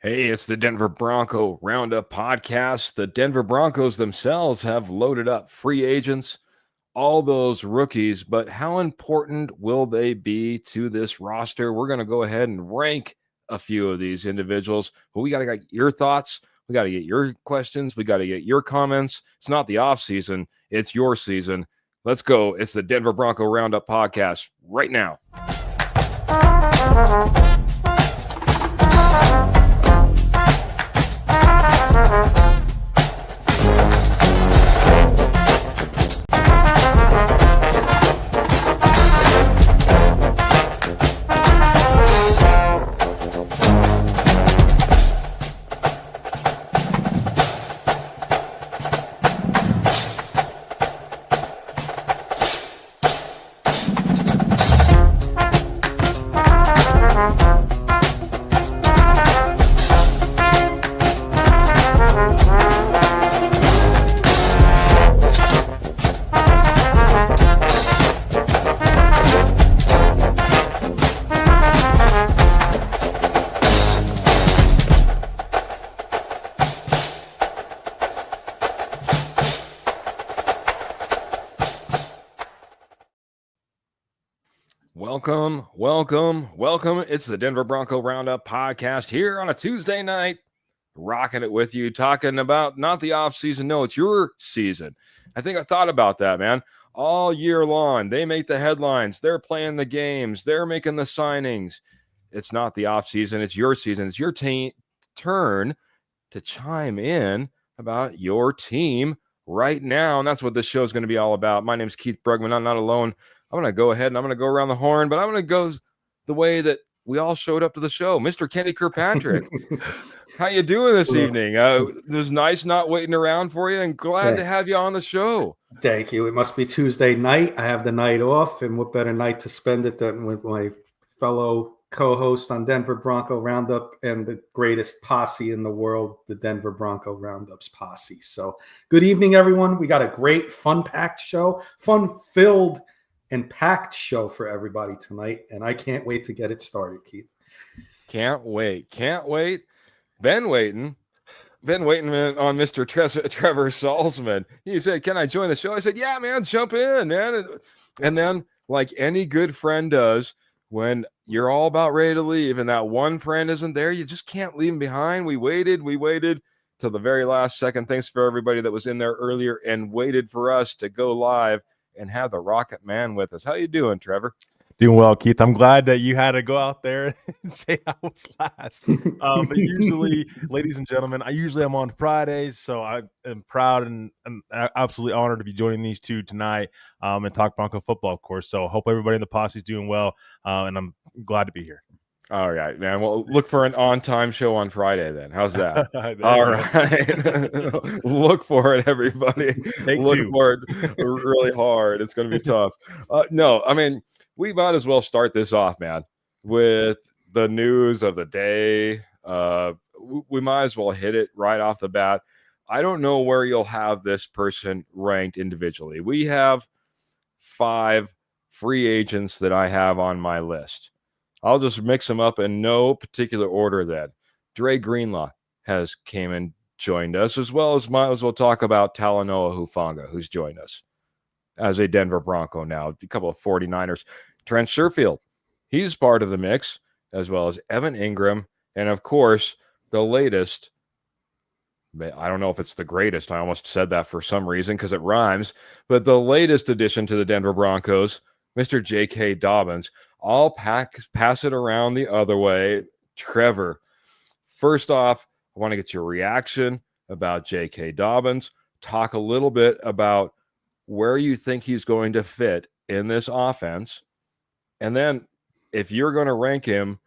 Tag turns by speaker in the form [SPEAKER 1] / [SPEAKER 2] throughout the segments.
[SPEAKER 1] Hey, it's the Denver Bronco Roundup podcast. The Denver Broncos themselves have loaded up free agents, all those rookies, but how important will they be to this roster? We're going to go ahead and rank a few of these individuals, but we got to get your thoughts. We got to get your questions. We got to get your comments. It's not the offseason, it's your season. Let's go. It's the Denver Bronco Roundup podcast right now. Welcome. It's the Denver Bronco Roundup podcast here on a Tuesday night, rocking it with you, talking about not the offseason. No, it's your season. I think I thought about that, man. All year long, they make the headlines. They're playing the games. They're making the signings. It's not the offseason. It's your season. It's your turn to chime in about your team right now. And that's what this show is going to be all about. My name is Keith Brugman. I'm not alone. I'm going to go ahead and I'm going to go around the horn, but I'm going to go the way that we all showed up to the show. Mr. Kenny Kirkpatrick, how you doing this evening? It was nice not waiting around for you, and glad to have you on the show.
[SPEAKER 2] Thank you. It must be Tuesday night. I have the night off, and what better night to spend it than with my fellow co-host on Denver Bronco Roundup and the greatest posse in the world, the Denver Bronco Roundup's posse. So good evening, everyone. We got a great fun-packed show, fun-filled and packed show for everybody tonight, and I can't wait to get it started, Keith.
[SPEAKER 1] Can't wait. Been waiting on Mr. Trevor Salzman. He said, "Can I join the show?" I said, "Yeah, man, jump in, man." And then, like any good friend does, when you're all about ready to leave and that one friend isn't there, you just can't leave him behind. We waited till the very last second. Thanks for everybody that was in there earlier and waited for us to go live and have the Rocket Man with us. How you doing, Trevor?
[SPEAKER 3] Doing well, Keith. I'm glad that you had to go out there and say I was last. But usually, ladies and gentlemen, I'm on Fridays, so I am proud and absolutely honored to be joining these two tonight and talk Bronco football, of course. So hope everybody in the posse is doing well, and I'm glad to be here.
[SPEAKER 1] All right, man. Well, look for an on-time show on Friday then. How's that? All right. Look for it, everybody. Look for it really hard. It's going to be tough. No, I mean, we might as well start this off, man, with the news of the day. We might as well hit it right off the bat. I don't know where you'll have this person ranked individually. We have 5 free agents that I have on my list. I'll just mix them up in no particular order then. Dre Greenlaw has came and joined us, as well as might as well talk about Talanoa Hufanga, who's joined us as a Denver Bronco now, a couple of 49ers. Trent Sherfield, he's part of the mix, as well as Evan Ingram, and of course, the latest, I don't know if it's the greatest, I almost said that for some reason because it rhymes, but the latest addition to the Denver Broncos, Mr. J.K. Dobbins. I'll pass it around the other way. Trevor, first off, I want to get your reaction about J.K. Dobbins. Talk a little bit about where you think he's going to fit in this offense. And then if you're going to rank him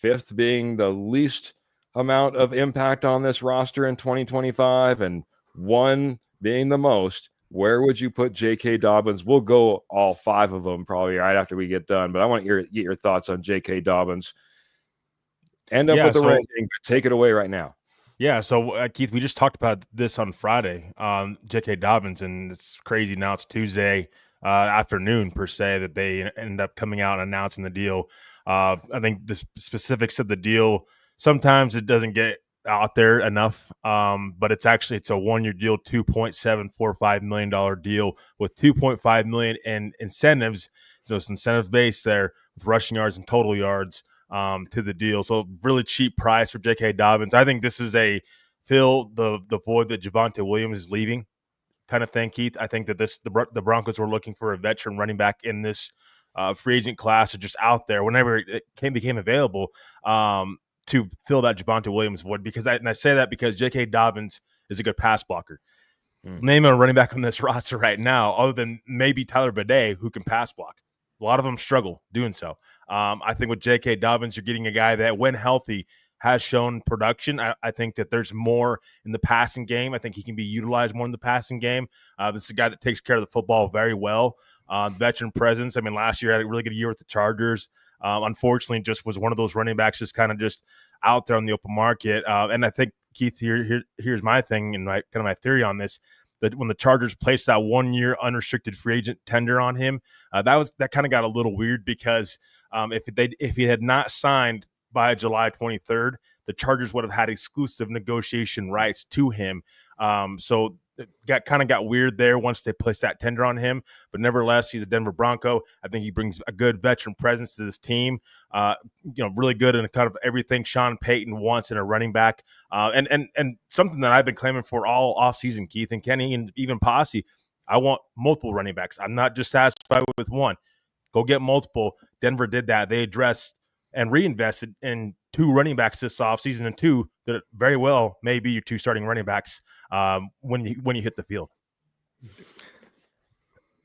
[SPEAKER 1] 5th being the least amount of impact on this roster in 2025 and 1 being the most, where would you put J.K. Dobbins? We'll go all 5 of them probably right after we get done, but I want to get your thoughts on J.K. Dobbins. End up with the ranking, but take it away right now.
[SPEAKER 3] Yeah, so Keith, we just talked about this on Friday, J.K. Dobbins, and it's crazy now. It's Tuesday afternoon, per se, that they end up coming out and announcing the deal. I think the specifics of the deal sometimes it doesn't get out there enough. But it's a 1-year deal, $2.745 million deal with $2.5 million in incentives. So it's incentive based there with rushing yards and total yards to the deal. So really cheap price for J.K. Dobbins. I think this is a fill the void that Javonte Williams is leaving kind of thing, Keith. I think that the Broncos were looking for a veteran running back in this free agent class, or just out there whenever it became available, to fill that Javonte Williams void. Because I say that because J.K. Dobbins is a good pass blocker. Name a running back on this roster right now, other than maybe Tyler Bidet, who can pass block. A lot of them struggle doing so. I think with J.K. Dobbins, you're getting a guy that, when healthy, has shown production. I think that there's more in the passing game. I think he can be utilized more in the passing game. This is a guy that takes care of the football very well. Veteran presence. I mean, last year had a really good year with the Chargers. Unfortunately, just was one of those running backs just kind of just out there on the open market. And I think, Keith, here's my thing and my theory on this. That when the Chargers placed that 1-year unrestricted free agent tender on him, that kind of got a little weird, because if he had not signed by July 23rd, the Chargers would have had exclusive negotiation rights to him. So it got weird there once they placed that tender on him. But nevertheless, he's a Denver Bronco. I think he brings a good veteran presence to this team. Really good in kind of everything Sean Payton wants in a running back. And something that I've been claiming for all offseason, Keith and Kenny, and even Posse, I want multiple running backs. I'm not just satisfied with one. Go get multiple. Denver did that. They addressed and reinvested in 2 running backs this offseason, and 2 that very well may be your 2 starting running backs when you hit the field.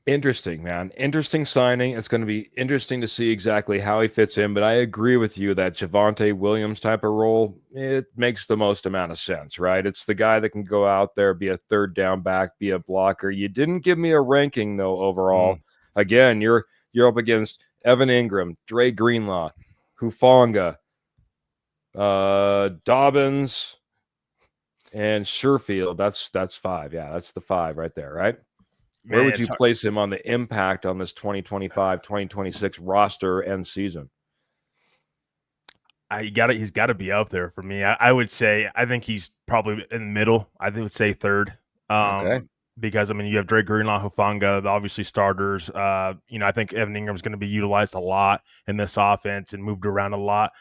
[SPEAKER 1] Interesting, man. Interesting signing. It's going to be interesting to see exactly how he fits in, but I agree with you that Javonte Williams type of role, it makes the most amount of sense, right? It's the guy that can go out there, be a third down back, be a blocker. You didn't give me a ranking, though, overall. Again, you're up against Evan Ingram, Dre Greenlaw, Hufanga, Dobbins, and Sherfield. That's 5. Yeah, that's the 5 right there, right? Where would you place him on the impact on this 2025-2026 roster and season?
[SPEAKER 3] He's got to be up there for me. I would say, I think he's probably in the middle. I would say 3rd.
[SPEAKER 1] Okay.
[SPEAKER 3] Because, I mean, you have Dre Greenlaw, Hufanga, the obviously starters. I think Evan Ingram's going to be utilized a lot in this offense and moved around a lot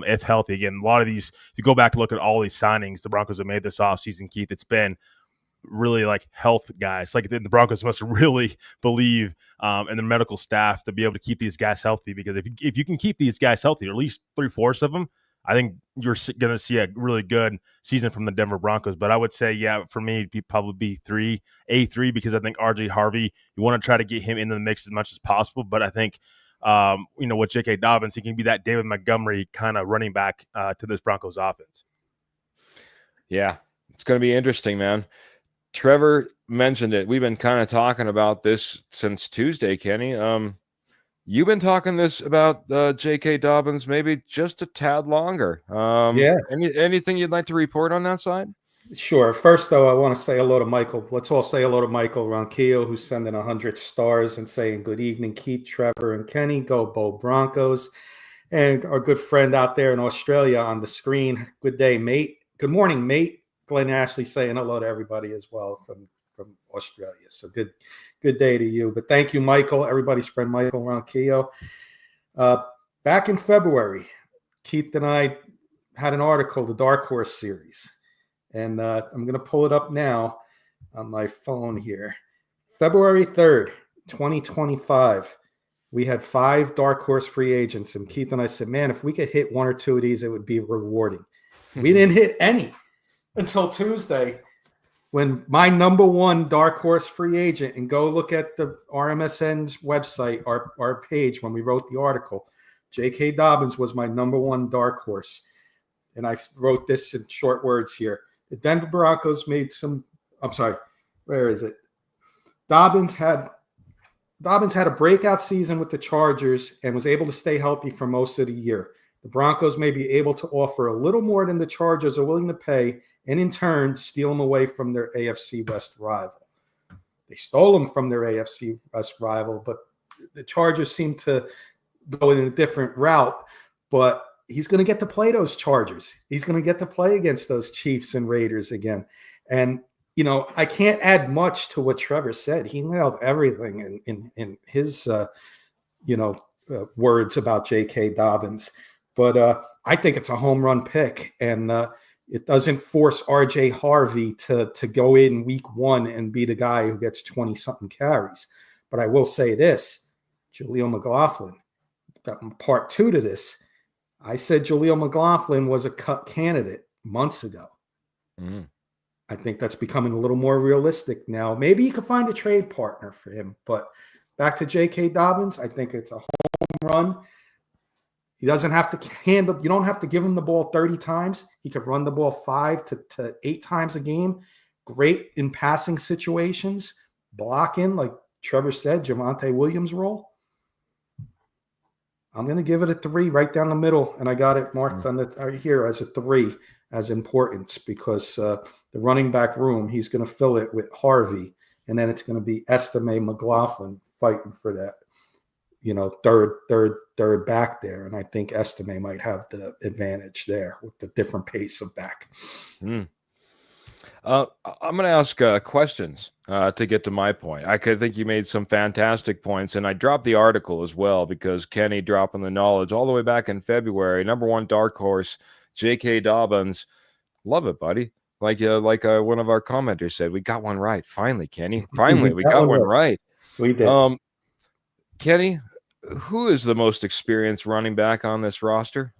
[SPEAKER 3] if healthy. Again, a lot of these, if you go back and look at all these signings the Broncos have made this offseason, Keith, it's been really like health guys. Like the Broncos must really believe in the medical staff to be able to keep these guys healthy, because if you can keep these guys healthy, or at least 3/4 of them, I think you're going to see a really good season from the Denver Broncos. But I would say, yeah, for me, it'd probably be 3, because I think RJ Harvey, you want to try to get him into the mix as much as possible. But I think, with J.K. Dobbins, he can be that David Montgomery kind of running back to this Broncos offense.
[SPEAKER 1] Yeah, it's going to be interesting, man. Trevor mentioned it. We've been kind of talking about this since Tuesday, Kenny. You've been talking this about J.K. Dobbins maybe just a tad longer.
[SPEAKER 2] Yeah.
[SPEAKER 1] Anything you'd like to report on that side?
[SPEAKER 2] Sure. First, though, I want to say hello to Michael. Let's all say hello to Michael Ronquillo, who's sending 100 stars and saying, good evening, Keith, Trevor, and Kenny. Go Bo Broncos. And our good friend out there in Australia on the screen. Good day, mate. Good morning, mate. Glenn Ashley saying hello to everybody as well from Australia. So good day to you. But thank you, Michael, everybody's friend Michael Ronquillo. Back in February, Keith and I had an article, the Dark Horse series. And I'm going to pull it up now on my phone here. February 3rd, 2025, we had 5 Dark Horse free agents. And Keith and I said, man, if we could hit 1 or 2 of these, it would be rewarding. We didn't hit any until Tuesday, when my number 1 Dark Horse free agent, and go look at the RMSN's website, our page when we wrote the article, J.K. Dobbins was my number 1 Dark Horse. And I wrote this in short words here. The Denver Broncos made some – I'm sorry, where is it? Dobbins had a breakout season with the Chargers and was able to stay healthy for most of the year. The Broncos may be able to offer a little more than the Chargers are willing to pay, and in turn, steal them away from their AFC West rival. They stole them from their AFC West rival, but the Chargers seem to go in a different route. But he's going to get to play those Chargers. He's going to get to play against those Chiefs and Raiders again. And, you know, I can't add much to what Trevor said. He nailed everything in his, words about J.K. Dobbins. But I think it's a home run pick. And it doesn't force R.J. Harvey to go in week 1 and be the guy who gets 20-something carries. But I will say this, Jaleel McLaughlin, got part 2 to this. I said Jaleel McLaughlin was a cut candidate months ago. I think that's becoming a little more realistic now. Maybe you could find a trade partner for him. But back to J.K. Dobbins, I think it's a home run. He doesn't have to handle. You don't have to give him the ball 30 times. He could run the ball 5 to 8 times a game. Great in passing situations, blocking, like Trevor said, Javonte Williams role. I'm going to give it a 3 right down the middle, and I got it marked on the here as a 3 as importance because the running back room, he's going to fill it with Harvey, and then it's going to be Estime McLaughlin fighting for that, third back there, and I think Estime might have the advantage there with the different pace of back.
[SPEAKER 1] I'm going to ask questions to get to my point. I think you made some fantastic points, and I dropped the article as well because Kenny dropping the knowledge all the way back in February. Number 1 dark horse, J.K. Dobbins. Love it, buddy. Like one of our commenters said, we got one right. Finally, Kenny. Finally, we got one right.
[SPEAKER 2] We did.
[SPEAKER 1] Kenny, who is the most experienced running back on this roster?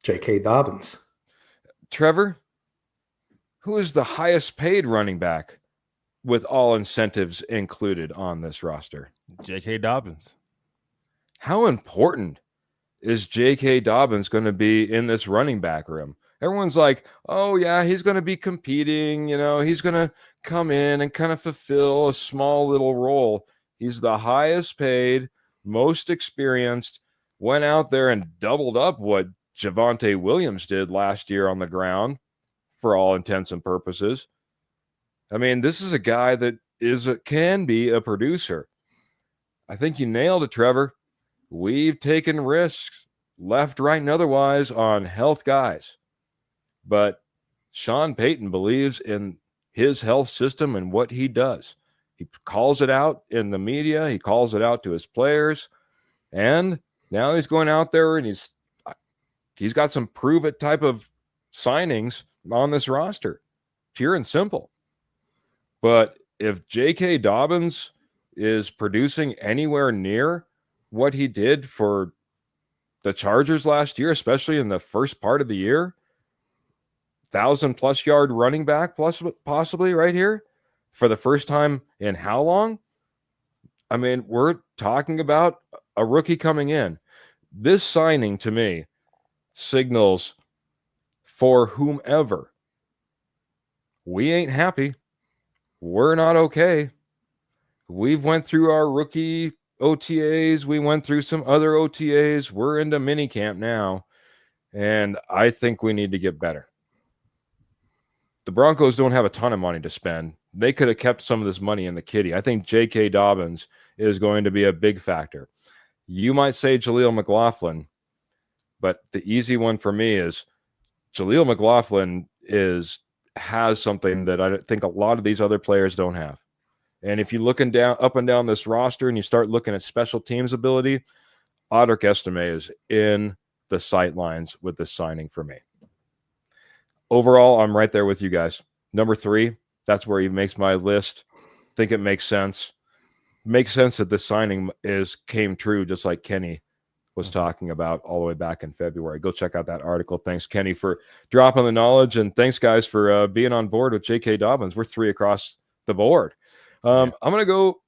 [SPEAKER 2] J.K. Dobbins.
[SPEAKER 1] Trevor? Who is the highest paid running back with all incentives included on this roster?
[SPEAKER 3] J.K. Dobbins.
[SPEAKER 1] How important is J.K. Dobbins going to be in this running back room? Everyone's like, oh, yeah, he's going to be competing. He's going to come in and kind of fulfill a small little role. He's the highest paid, most experienced, went out there and doubled up what Javonte Williams did last year on the ground. For all intents and purposes. I mean, this is a guy that can be a producer. I think you nailed it, Trevor. We've taken risks left, right, and otherwise on health guys. But Sean Payton believes in his health system and what he does. He calls it out in the media. He calls it out to his players. And now he's going out there and he's got some prove-it type of signings on this roster, pure and simple. But if J.K. Dobbins is producing anywhere near what he did for the Chargers last year, especially in the first part of the year, 1,000+ yard running back plus possibly right here for the first time in how long? I mean, we're talking about a rookie coming in. This signing to me signals for whomever, we ain't happy. We're not okay. We've went through our rookie OTAs. We went through some other OTAs. We're into minicamp now, and I think we need to get better. The Broncos don't have a ton of money to spend. They could have kept some of this money in the kitty. I think J.K. Dobbins is going to be a big factor. You might say Jaleel McLaughlin, but the easy one for me is Jaleel McLaughlin has something that I think a lot of these other players don't have. And if you're looking up and down this roster and you start looking at special teams ability, Audric Estime is in the sight lines with this signing for me. Overall, I'm right there with you guys. Number 3, that's where he makes my list. Think it makes sense. Makes sense that this signing came true, just like Kenny was talking about all the way back in February. Go check out that article. Thanks, Kenny, for dropping the knowledge, and thanks, guys, for being on board with J.K. Dobbins. We're 3 across the board. I'm going to go.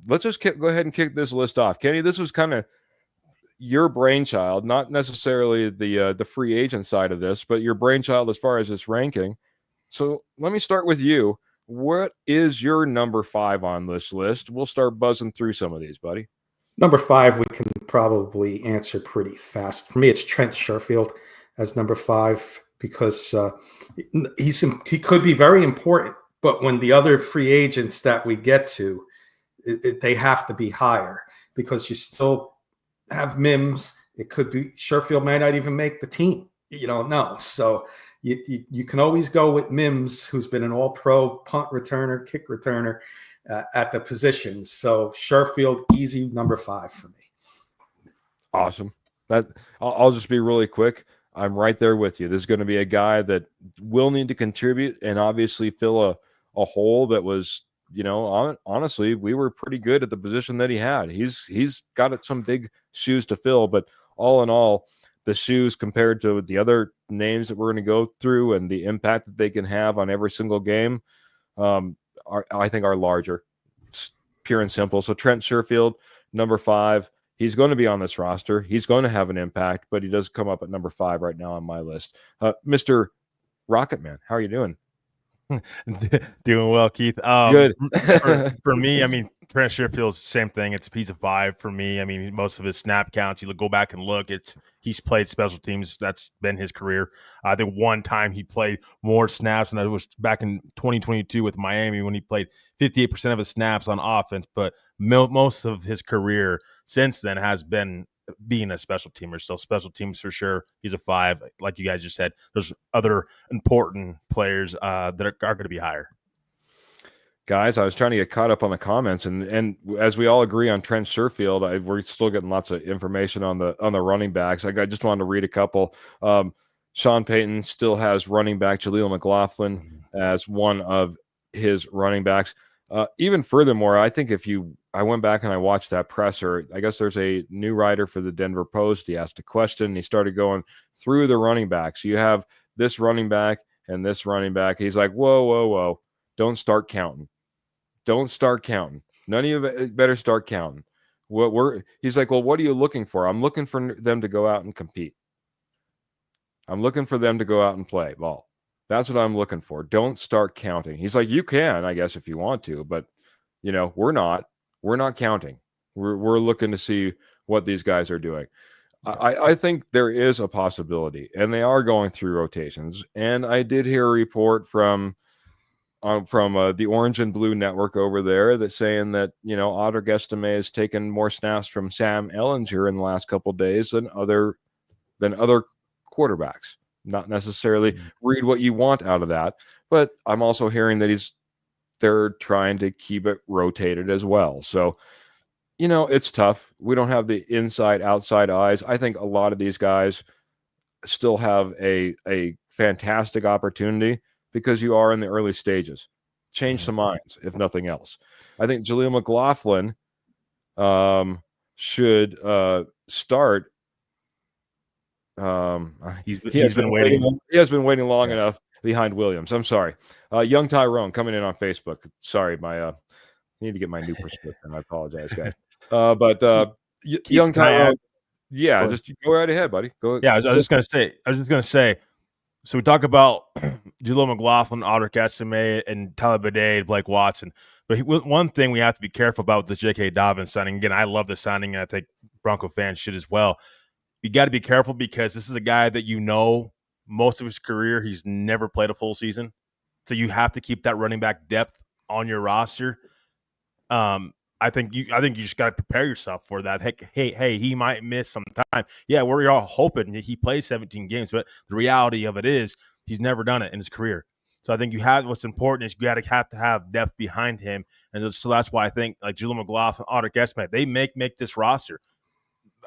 [SPEAKER 1] Let's just go ahead and kick this list off. Kenny, this was kind of your brainchild, not necessarily the free agent side of this, but your brainchild as far as this ranking. So let me start with you. What is your number 5 on this list? We'll start buzzing through some of these, buddy.
[SPEAKER 2] Number 5, we can probably answer pretty fast. For me, it's Trent Sherfield as number 5 because he could be very important, but when the other free agents that we get to, they have to be higher because you still have Mims It could be Sherfield might not even make the team. You don't know. So you can always go with Mims, who's been an all-pro punt returner, kick returner at the positions. So Sherfield, easy number 5 for me.
[SPEAKER 1] Awesome. I'll just be really quick. I'm right there with you. This is going to be a guy that will need to contribute and obviously fill a hole that was, honestly, we were pretty good at the position that he had. He's got some big shoes to fill, but all in all, the shoes compared to the other names that we're going to go through and the impact that they can have on every single game, I think are larger. It's pure and simple. So Trent Sherfield, number 5. He's going to be on this roster. He's going to have an impact, but he does come up at number 5 right now on my list. Mr. Rocketman, how are you doing?
[SPEAKER 3] Doing well, Keith.
[SPEAKER 1] Good.
[SPEAKER 3] for me, I mean, Trent Sherfield's the same thing. It's a piece of 5 for me. I mean, most of his snap counts, you go back and look, he's played special teams. That's been his career. I think one time he played more snaps, and that was back in 2022 with Miami when he played 58% of his snaps on offense. But most of his career since then has been being a special teamer. So special teams for sure. He's a 5. Like you guys just said, there's other important players that are going to be higher.
[SPEAKER 1] Guys, I was trying to get caught up on the comments, and as we all agree on Trent Sherfield, we're still getting lots of information on the running backs. I just wanted to read a couple. Sean Payton still has running back Jaleel McLaughlin as one of his running backs. Even furthermore, I think I went back and I watched that presser. I guess there's a new writer for the Denver Post. He asked a question, and he started going through the running backs. You have this running back and this running back. He's like, whoa. Don't start counting. Don't start counting. None of you better start counting. He's like, well, what are you looking for? I'm looking for them to go out and compete. I'm looking for them to go out and play ball. That's what I'm looking for. Don't start counting. He's like, you can, I guess, if you want to, but we're not counting. We're looking to see what these guys are doing. I think there is a possibility, and they are going through rotations. And I did hear a report from the Orange and Blue Network over there that's saying that Audric Estime has taken more snaps from Sam Ehlinger in the last couple of days than other quarterbacks. Not necessarily read what you want out of that, but I'm also hearing that they're trying to keep it rotated as well. So, it's tough. We don't have the inside outside eyes. I think a lot of these guys still have a fantastic opportunity because you are in the early stages. Change some minds, if nothing else. I think Jaleel McLaughlin should start.
[SPEAKER 3] He's been waiting.
[SPEAKER 1] He has been waiting long enough behind Williams. I'm sorry. Young Tyrone coming in on Facebook. Sorry, I need to get my new prescription. I apologize, guys. But Young Tyrone. Yeah, just go right ahead, buddy. Go.
[SPEAKER 3] Yeah, I was just gonna say. So we talk about Jaleel McLaughlin, Audric Estime, and Tyler Bidet, Blake Watson. But one thing we have to be careful about with this J.K. Dobbins signing. Again, I love the signing, and I think Bronco fans should as well. You got to be careful because this is a guy that most of his career he's never played a full season, so you have to keep that running back depth on your roster. I think you just got to prepare yourself for that. Hey, he might miss some time. Yeah, we're all hoping he plays 17 games, but the reality of it is he's never done it in his career. So I think what's important is you have to have depth behind him, and so that's why I think like Jaleel McLaughlin, Audric Estime, they make this roster.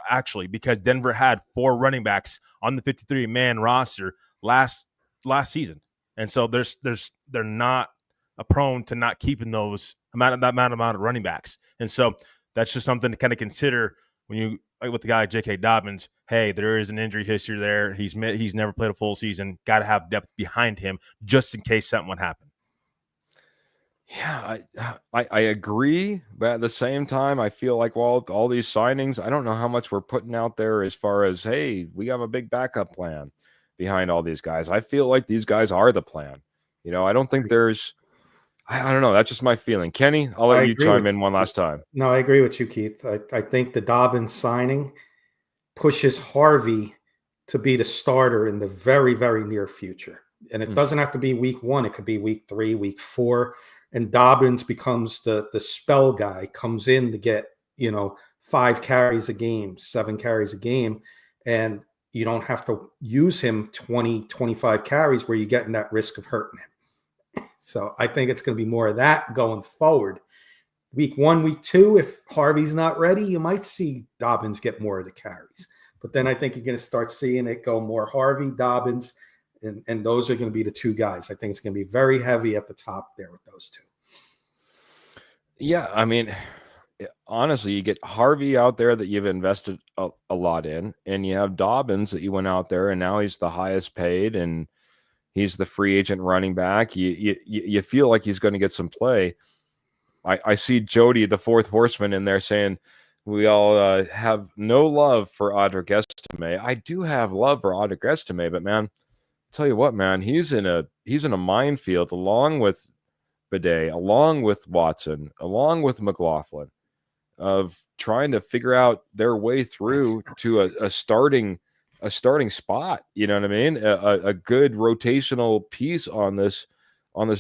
[SPEAKER 3] Actually, because Denver had 4 running backs on the 53-man roster last season, and so they're not prone to not keeping that amount of running backs, and so that's just something to kind of consider when you like with the guy like J.K. Dobbins. Hey, there is an injury history there. He's never played a full season. Got to have depth behind him just in case something would happen.
[SPEAKER 1] Yeah, I agree, but at the same time, I feel like all these signings, I don't know how much we're putting out there as far as, hey, we have a big backup plan behind all these guys. I feel like these guys are the plan. I don't think there's, I don't know. That's just my feeling. Kenny, I'll let you chime in one last time.
[SPEAKER 2] No, I agree with you, Keith. I think the Dobbins signing pushes Harvey to be the starter in the very, very near future. And it doesn't have to be week 1. It could be week 3, week 4. And Dobbins becomes the spell guy, comes in to get, 5 carries a game, 7 carries a game. and you don't have to use him 20, 25 carries where you're getting that risk of hurting him. So I think it's going to be more of that going forward. Week 1, week 2, if Harvey's not ready, you might see Dobbins get more of the carries. But then I think you're going to start seeing it go more Harvey, Dobbins, and those are going to be the 2 guys. I think it's going to be very heavy at the top there with those 2.
[SPEAKER 1] Yeah, I mean, honestly, you get Harvey out there that you've invested a lot in, and you have Dobbins that you went out there, and now he's the highest paid, and he's the free agent running back. You feel like he's going to get some play. I see Jody, the 4th horseman, in there saying we all have no love for Audric Estime. I do have love for Audric Estime, but man, tell you what, man, he's in a minefield along with Bidet, along with Watson, along with McLaughlin, of trying to figure out their way through to a starting spot. You know what I mean? A good rotational piece on this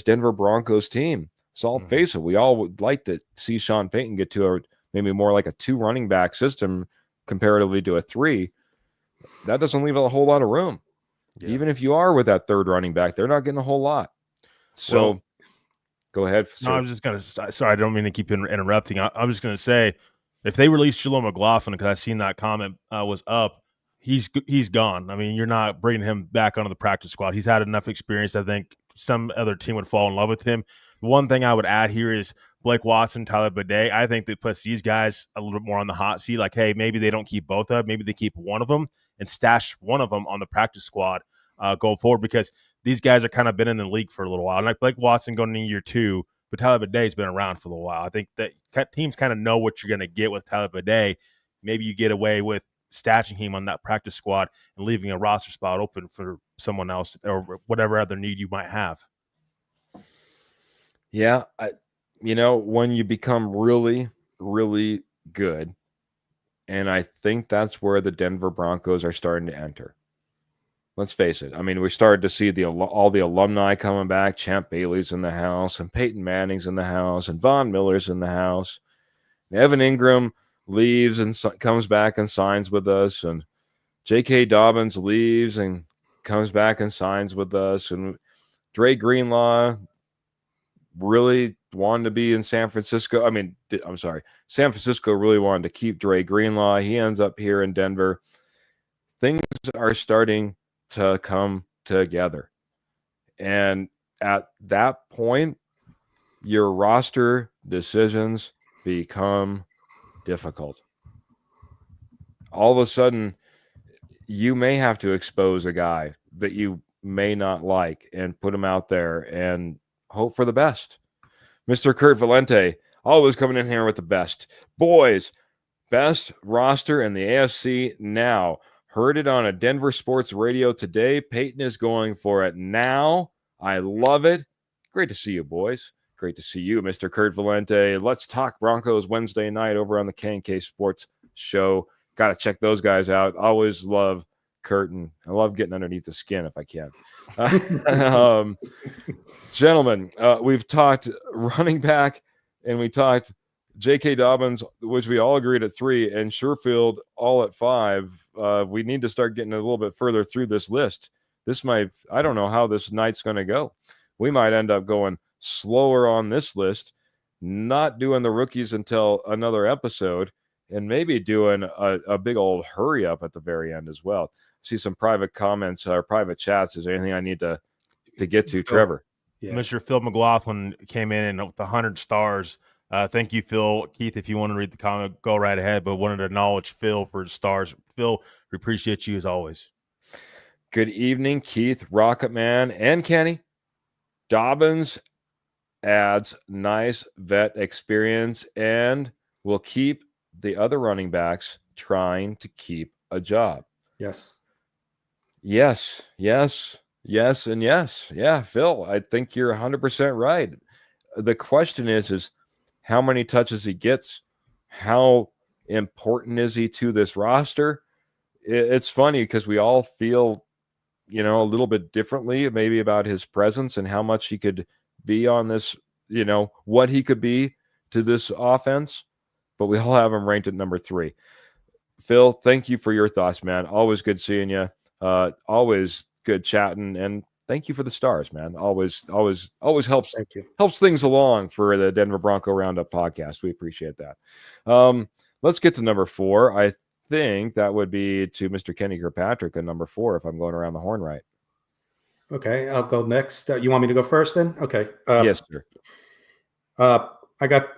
[SPEAKER 1] Denver Broncos team. So I'll face it, we all would like to see Sean Payton get to maybe more like a 2 running back system comparatively to a 3. That doesn't leave a whole lot of room. Yeah. Even if you are with that 3rd running back, they're not getting a whole lot. So go ahead.
[SPEAKER 3] No, I was just going to – sorry, I don't mean to keep interrupting. I was just going to say, if they release Jaleel McLaughlin, because I seen that comment was up, he's gone. I mean, you're not bringing him back onto the practice squad. He's had enough experience. I think some other team would fall in love with him. One thing I would add here is Blake Watson, Tyler Bidet. I think that puts these guys a little bit more on the hot seat. Like, hey, maybe they don't keep both of them. Maybe they keep one of them and stash one of them on the practice squad going forward, because these guys are kind of been in the league for a little while. And like Blake Watson going into year 2, but Tyler Bidet's been around for a little while. I think that teams kind of know what you're going to get with Tyler Bidet. Maybe you get away with stashing him on that practice squad and leaving a roster spot open for someone else or whatever other need you might have.
[SPEAKER 1] Yeah, when you become really, really good, and I think that's where the Denver Broncos are starting to enter. Let's face it. I mean, we started to see all the alumni coming back. Champ Bailey's in the house, and Peyton Manning's in the house, and Von Miller's in the house. And Evan Ingram leaves and comes back and signs with us, and J.K. Dobbins leaves and comes back and signs with us, and Dre Greenlaw really wanted to be in San Francisco. San Francisco really wanted to keep Dre Greenlaw. He ends up here in Denver. Things are starting to come together. And at that point, your roster decisions become difficult. All of a sudden, you may have to expose a guy that you may not like and put him out there and hope for the best. Mr. Kurt Valente, always coming in here with the best. Boys, best roster in the AFC now. Heard it on a Denver sports radio today. Peyton is going for it now. I love it. Great to see you, boys. Great to see you, Mr. Kurt Valente. Let's talk Broncos Wednesday night over on the K&K Sports Show. Got to check those guys out. Always love Curtin. I love getting underneath the skin if I can. Gentlemen, we've talked running back and we talked J.K. Dobbins, which we all agreed at 3, and Sherfield all at 5. We need to start getting a little bit further through this list. I don't know how this night's going to go. We might end up going slower on this list, not doing the rookies until another episode, and maybe doing a big old hurry up at the very end as well. See some private comments or private chats. Is there anything I need to get to, Trevor?
[SPEAKER 3] Yeah. Mr. Phil McLaughlin came in with 100 stars. Thank you, Phil. Keith, if you want to read the comment, go right ahead, but wanted to acknowledge Phil for his stars. Phil, we appreciate you as always.
[SPEAKER 1] Good evening, Keith, Rocketman, and Kenny. Dobbins adds nice vet experience and will keep the other running backs trying to keep a job.
[SPEAKER 2] Yes.
[SPEAKER 1] Yes, and yes. Yeah, Phil, I think you're 100% right. The question is how many touches he gets, how important is he to this roster? It's funny because we all feel, a little bit differently maybe about his presence and how much he could be on this, what he could be to this offense, but we all have him ranked at number 3. Phil, thank you for your thoughts, man. Always good seeing you. Always good chatting, and thank you for the stars, man. Always helps
[SPEAKER 2] Thank you.
[SPEAKER 1] things along for the Denver Bronco Roundup podcast. We appreciate that. Let's get to number 4. I think that would be to Mr. Kenny Kirkpatrick at number 4, if I'm going around the horn right.
[SPEAKER 2] Okay, I'll go next. You want me to go first then? Okay.
[SPEAKER 1] Yes, sir.
[SPEAKER 2] I got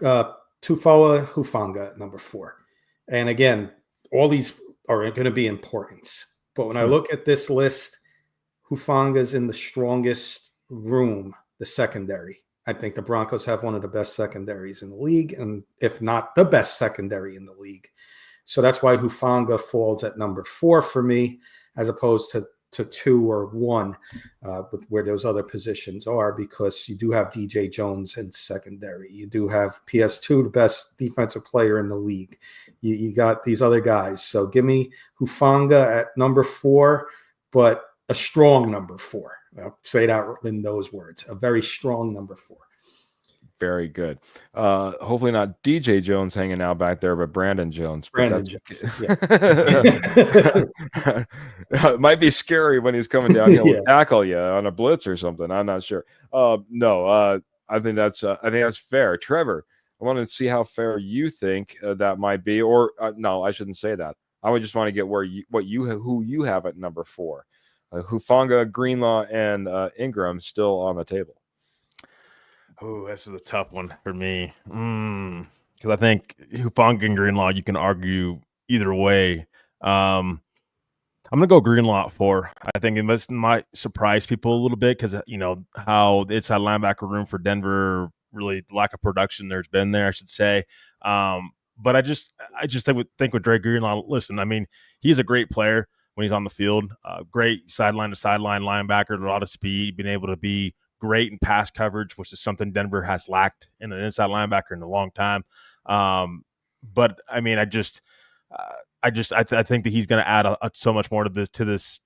[SPEAKER 2] Tufoa Hufanga at number 4. And again, all these are going to be importance. But when I look at this list, Hufanga's in the strongest room, the secondary. I think the Broncos have one of the best secondaries in the league, and if not the best secondary in the league. So that's why Hufanga falls at number 4 for me, as opposed to 2 or 1, where those other positions are, because you do have DJ Jones in secondary. You do have PS2, the best defensive player in the league. You got these other guys. So give me Hufanga at number 4, but a strong number 4. I'll say that in those words, a very strong number 4.
[SPEAKER 1] Very good. Hopefully not DJ Jones hanging out back there, but Brandon Jones.
[SPEAKER 2] Brandon Jones. Yeah.
[SPEAKER 1] It might be scary when he's coming down here to tackle you on a blitz or something. I'm not sure. No, I think that's fair. Trevor, I want to see how fair you think that might be, or no, I shouldn't say that. I would just want to get who you have at number 4. Hufanga, Greenlaw, and Ingram still on the table.
[SPEAKER 3] Oh, this is a tough one for me. Because I think Hufanga and Greenlaw, you can argue either way. I'm going to go Greenlaw at 4. I think this might surprise people a little bit because, how it's that linebacker room for Denver, really lack of production there's been there, I should say. But I just think with Dre Greenlaw, listen, I mean, he's a great player when he's on the field. Great sideline to sideline linebacker, a lot of speed, being able to be great in pass coverage, which is something Denver has lacked in an inside linebacker in a long time. But I mean, I think that he's going to add so much more to this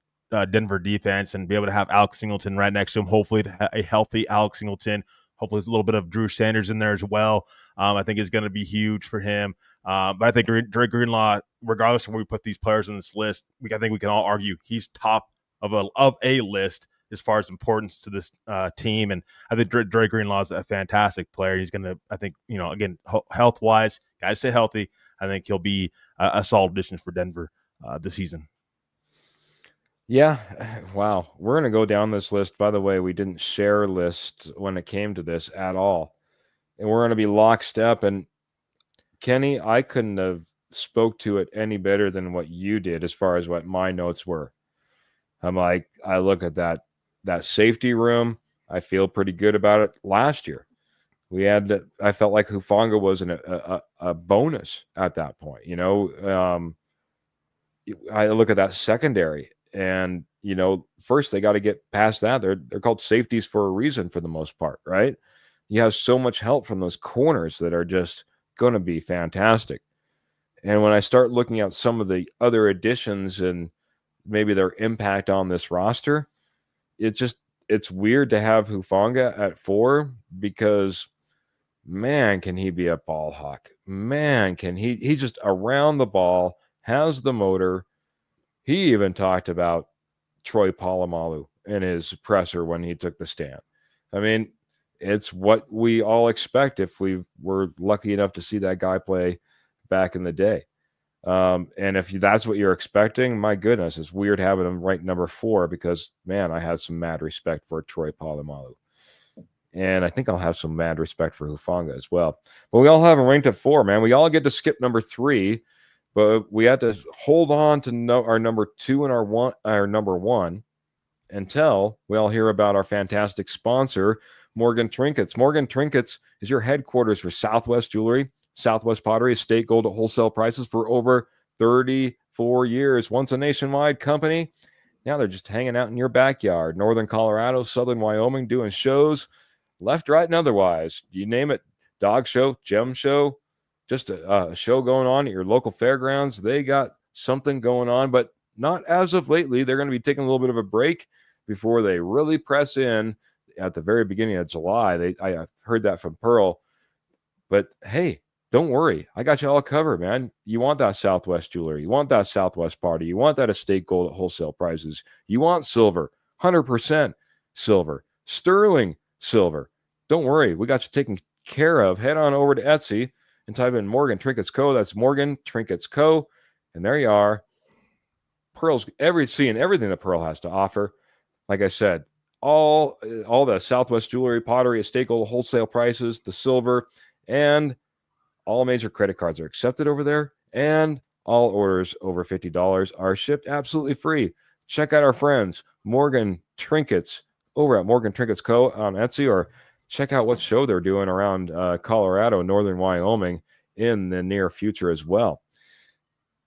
[SPEAKER 3] Denver defense, and be able to have Alex Singleton right next to him. Hopefully, a healthy Alex Singleton. Hopefully, there's a little bit of Drew Sanders in there as well. I think is going to be huge for him. But I think Dre Greenlaw, regardless of where we put these players on this list, I think we can all argue he's top of a list as far as importance to this team. And I think Dre Greenlaw is a fantastic player. He's going to, I think, again, health-wise, guys stay healthy. I think he'll be a solid addition for Denver this season.
[SPEAKER 1] Yeah. Wow. We're going to go down this list. By the way, we didn't share a list when it came to this at all. And we're going to be lockstep. And Kenny, I couldn't have spoke to it any better than what you did as far as what my notes were. I'm like, I look at that safety room. I feel pretty good about it. Last year, I felt like Hufanga was a bonus at that point. I look at that secondary, and first they got to get past that. They're called safeties for a reason, for the most part, right? You have so much help from those corners that are just going to be fantastic. And when I start looking at some of the other additions and maybe their impact on this roster, it's weird to have Hufanga at 4, because man, can he be a ball hawk? Man, can he just around the ball, has the motor. He even talked about Troy Polamalu in his presser when he took the stand. I mean, it's what we all expect if we were lucky enough to see that guy play back in the day. And if that's what you're expecting, my goodness, it's weird having him ranked number 4, because, man, I had some mad respect for Troy Polamalu. And I think I'll have some mad respect for Hufanga as well. But we all have him ranked at 4, man. We all get to skip number 3, but we had to hold on to our number 2 and our number 1 until we all hear about our fantastic sponsor, Morgan Trinkets. Morgan Trinkets is your headquarters for Southwest Jewelry, Southwest Pottery, estate gold at wholesale prices for over 34 years. Once a nationwide company, now they're just hanging out in your backyard. Northern Colorado, Southern Wyoming, doing shows left, right, and otherwise. You name it, dog show, gem show, just a show going on at your local fairgrounds. They got something going on, but not as of lately. They're going to be taking a little bit of a break before they really press in at the very beginning of July. I heard that from Pearl. But hey, don't worry. I got you all covered, man. You want that Southwest jewelry. You want that Southwest party. You want that estate gold at wholesale prices. You want silver, 100% silver, sterling silver. Don't worry. We got you taken care of. Head on over to Etsy and type in Morgan Trinkets Co. That's Morgan Trinkets Co. And there you are. Pearl's everything that Pearl has to offer. Like I said, all the Southwest jewelry, pottery, estate gold, wholesale prices, the silver, and all major credit cards are accepted over there. And all orders over $50 are shipped absolutely free. Check out our friends, Morgan Trinkets, over at Morgan Trinkets Co. on Etsy, or check out what show they're doing around Colorado, northern Wyoming in the near future as well.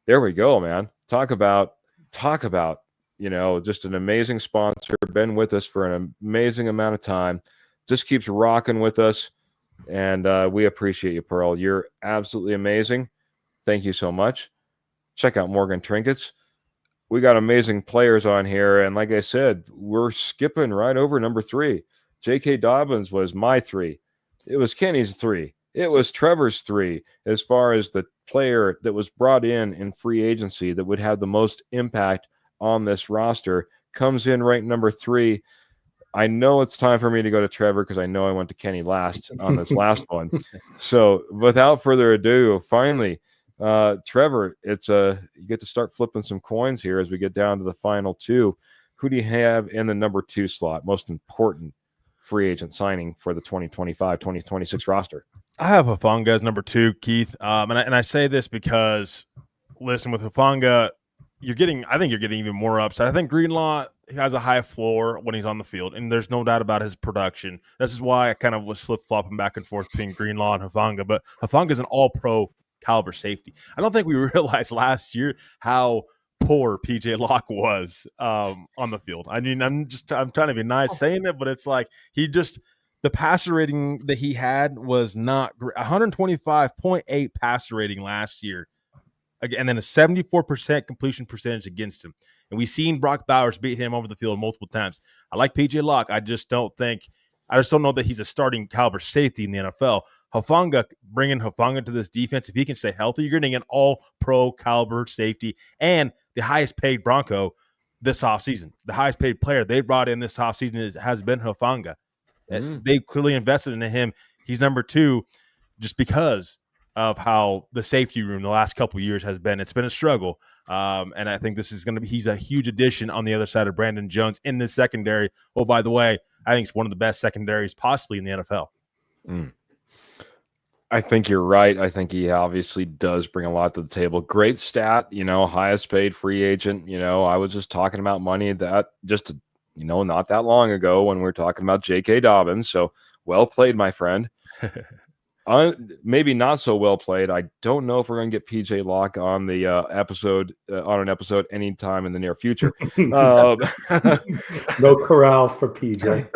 [SPEAKER 1] There we go, man. Talk about, just an amazing sponsor. Been with us for an amazing amount of time. Just keeps rocking with us. And we appreciate you, Pearl. You're absolutely amazing. Thank you so much. Check out Morgan Trinkets. We got amazing players on here. And like I said, we're skipping right over number 3. J.K. Dobbins was my 3. It was Kenny's 3. It was Trevor's 3 as far as the player that was brought in free agency that would have the most impact on this roster. Comes in right number 3. I know it's time for me to go to Trevor because I know I went to Kenny last on this last one. So without further ado, finally, Trevor, you get to start flipping some coins here as we get down to the final 2. Who do you have in the number 2 slot? Most important free agent signing for the 2025-2026 roster.
[SPEAKER 3] I have Hufanga as number 2, Keith. And I say this because, listen, with Hufanga, I think you're getting even more upside. I think Greenlaw has a high floor when he's on the field, and there's no doubt about his production. This is why I kind of was flip-flopping back and forth between Greenlaw and Hufanga. But Hufanga is an all-pro caliber safety. I don't think we realized last year how poor PJ Locke was on the field. I mean, I'm trying to be nice saying it, but it's like the passer rating that he had was not great. 125.8 passer rating last year. And then a 74% completion percentage against him. And we've seen Brock Bowers beat him over the field multiple times. I like PJ Locke. I just don't know that he's a starting caliber safety in the NFL. Bringing Hufanga to this defense, if he can stay healthy, you're getting an all-pro caliber safety and the highest paid Bronco this offseason. The highest paid player they brought in this offseason has been Hufanga. They clearly invested in him. He's number 2 just because of how the safety room the last couple of years has been. It's been a struggle. And I think he's a huge addition on the other side of Brandon Jones in this secondary. Oh, by the way, I think it's one of the best secondaries possibly in the NFL.
[SPEAKER 1] I think you're right. I think he obviously does bring a lot to the table. Great stat, highest paid free agent. I was just talking about money that not that long ago when we were talking about J.K. Dobbins. So well played, my friend. Maybe not so well played. I don't know if we're going to get PJ Locke on the episode anytime in the near future.
[SPEAKER 2] No corral for PJ.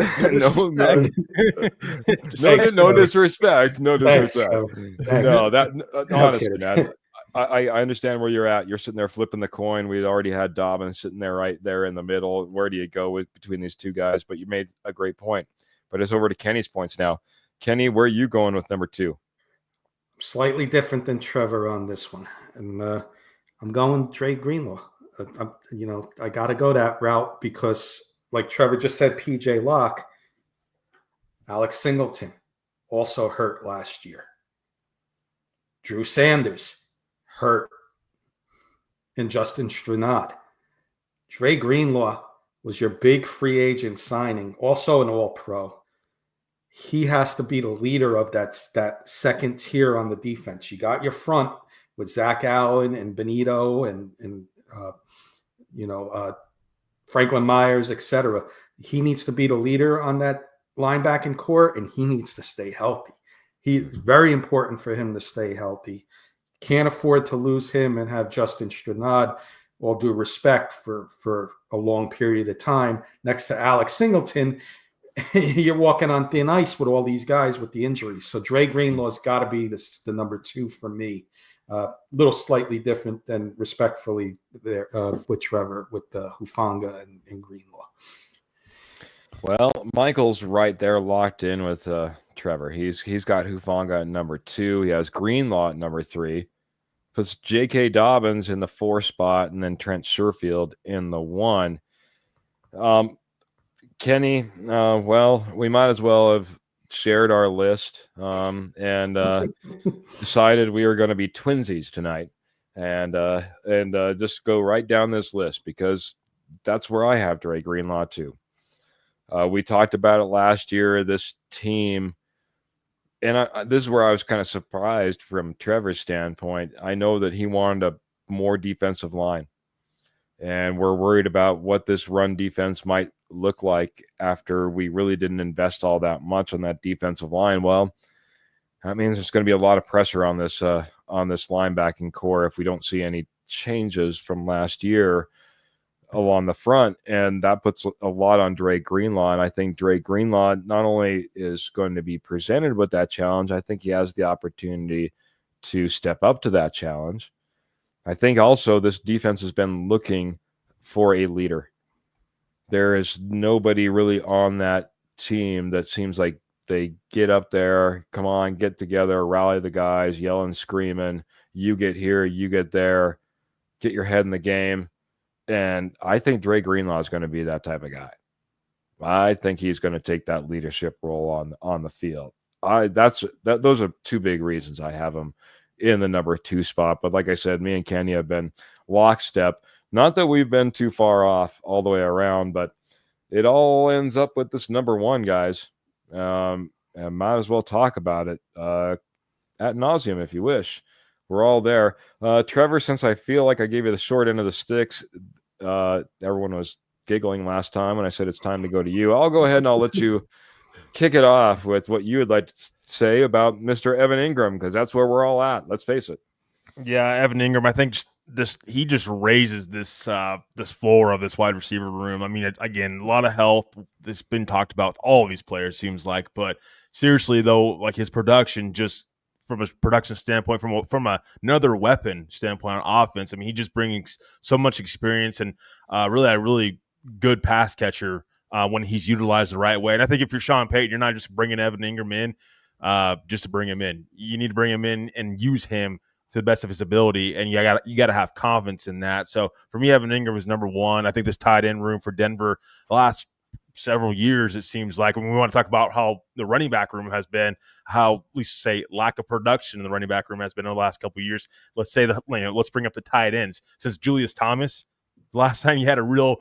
[SPEAKER 1] No disrespect. No disrespect. No, honestly, man. I understand where you're at. You're sitting there flipping the coin. We'd already had Dobbins sitting there right there in the middle. Where do you go between these two guys? But you made a great point. But it's over to Kenny's points now. Kenny, where are you going with number 2?
[SPEAKER 2] Slightly different than Trevor on this one. And I'm going Dre Greenlaw. I got to go that route because, like Trevor just said, PJ Locke, Alex Singleton also hurt last year. Drew Sanders hurt. And Justin Stranad. Dre Greenlaw was your big free agent signing, also an all-pro. He has to be the leader of that second tier on the defense. You got your front with Zach Allen and Benito and Franklin Myers, etc. He needs to be the leader on that linebacking core, and he needs to stay healthy. It's very important for him to stay healthy. Can't afford to lose him and have Justin Stranad, all due respect, for a long period of time next to Alex Singleton. You're walking on thin ice with all these guys with the injuries. So Dre Greenlaw's got to be the number 2 for me. Little slightly different than respectfully there with Trevor, with Hufanga and Greenlaw.
[SPEAKER 1] Well, Michael's right there locked in with Trevor. He's got Hufanga at number 2. He has Greenlaw at number 3. Puts J.K. Dobbins in the 4 spot, and then Trent Sherfield in the 1. Kenny, well, we might as well have shared our list and decided we were going to be twinsies tonight, and just go right down this list because that's where I have Dre Greenlaw too. We talked about it last year. This team, and this is where I was kind of surprised from Trevor's standpoint. I know that he wanted a more defensive line, and we're worried about what this run defense might look like after we really didn't invest all that much on that defensive line. Well, that means there's going to be a lot of pressure on this linebacking core if we don't see any changes from last year along the front, and that puts a lot on Dre Greenlaw. And I think Dre Greenlaw not only is going to be presented with that challenge, I think he has the opportunity to step up to that challenge. I think also this defense has been looking for a leader. There is nobody really on that team that seems like they get up there, come on, get together, rally the guys, yelling, screaming, you get here, you get there, get your head in the game. And I think Dre Greenlaw is going to be that type of guy. I think he's going to take that leadership role on the field. Those are 2 big reasons I have him in the number 2 spot. But like I said, me and Kenny have been lockstep. Not that we've been too far off all the way around, but it all ends up with this number 1, guys. And might as well talk about it ad nauseum if you wish. We're all there. Trevor, since I feel like I gave you the short end of the sticks, everyone was giggling last time when I said it's time to go to you. I'll go ahead and I'll let you kick it off with what you would like to say about Mr. Evan Ingram, because that's where we're all at. Let's face it.
[SPEAKER 3] Yeah, Evan Ingram, I think he just raises this floor of this wide receiver room. I mean, again, a lot of health that's been talked about with all of these players, seems like. But seriously, though, like his production, just from a production standpoint, from another weapon standpoint on offense, I mean, he just brings so much experience and really a really good pass catcher when he's utilized the right way. And I think if you're Sean Payton, you're not just bringing Evan Ingram in just to bring him in. You need to bring him in and use him to the best of his ability, and you got to have confidence in that. So for me, Evan Ingram is number 1. I think this tight end room for Denver the last several years, it seems like, when we want to talk about how the running back room has been, how at least say lack of production in the running back room has been in the last couple of years. Let's say let's bring up the tight ends. Since Julius Thomas, the last time you had a real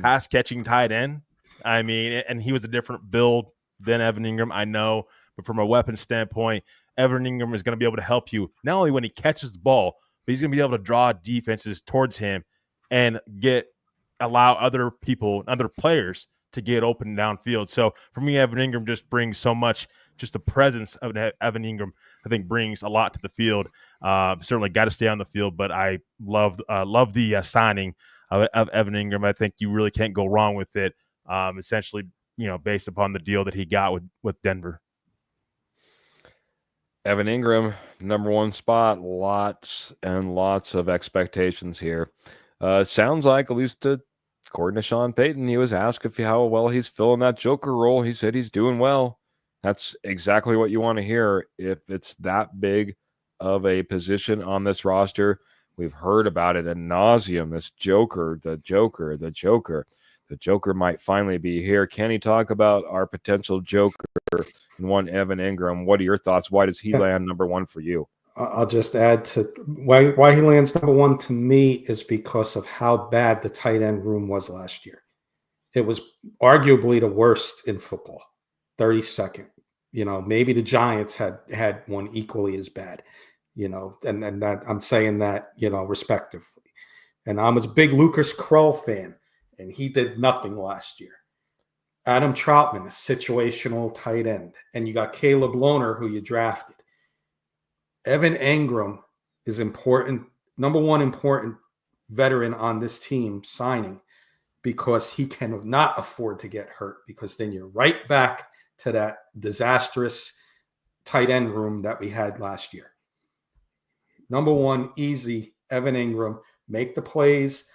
[SPEAKER 3] pass catching tight end, I mean, and he was a different build than Evan Ingram, I know, but from a weapon standpoint, Evan Ingram is going to be able to help you not only when he catches the ball, but he's going to be able to draw defenses towards him and allow other players to get open downfield. So for me, Evan Ingram just brings so much. Just the presence of Evan Ingram, I think, brings a lot to the field. Certainly got to stay on the field, but I love the signing of Evan Ingram. I think you really can't go wrong with it. Essentially, based upon the deal that he got with Denver.
[SPEAKER 1] Evan Ingram, number 1 spot, lots and lots of expectations here. Sounds like, at least according to Sean Payton, he was asked how well he's filling that Joker role. He said he's doing well. That's exactly what you want to hear if it's that big of a position on this roster. We've heard about it ad nauseum, this Joker, the Joker, the Joker. The Joker might finally be here. Can he talk about our potential Joker in one Evan Ingram? What are your thoughts? Why does he land number 1 for you?
[SPEAKER 2] I'll just add to why he lands number 1 to me is because of how bad the tight end room was last year. It was arguably the worst in football, 32nd. Maybe the Giants had one equally as bad, and that I'm saying that, respectively. And I'm a big Lucas Krull fan, and he did nothing last year. Adam Troutman, a situational tight end. And you got Caleb Lohner, who you drafted. Evan Ingram is important, number 1 important veteran on this team signing, because he cannot afford to get hurt, because then you're right back to that disastrous tight end room that we had last year. Number 1, easy, Evan Ingram, make the plays,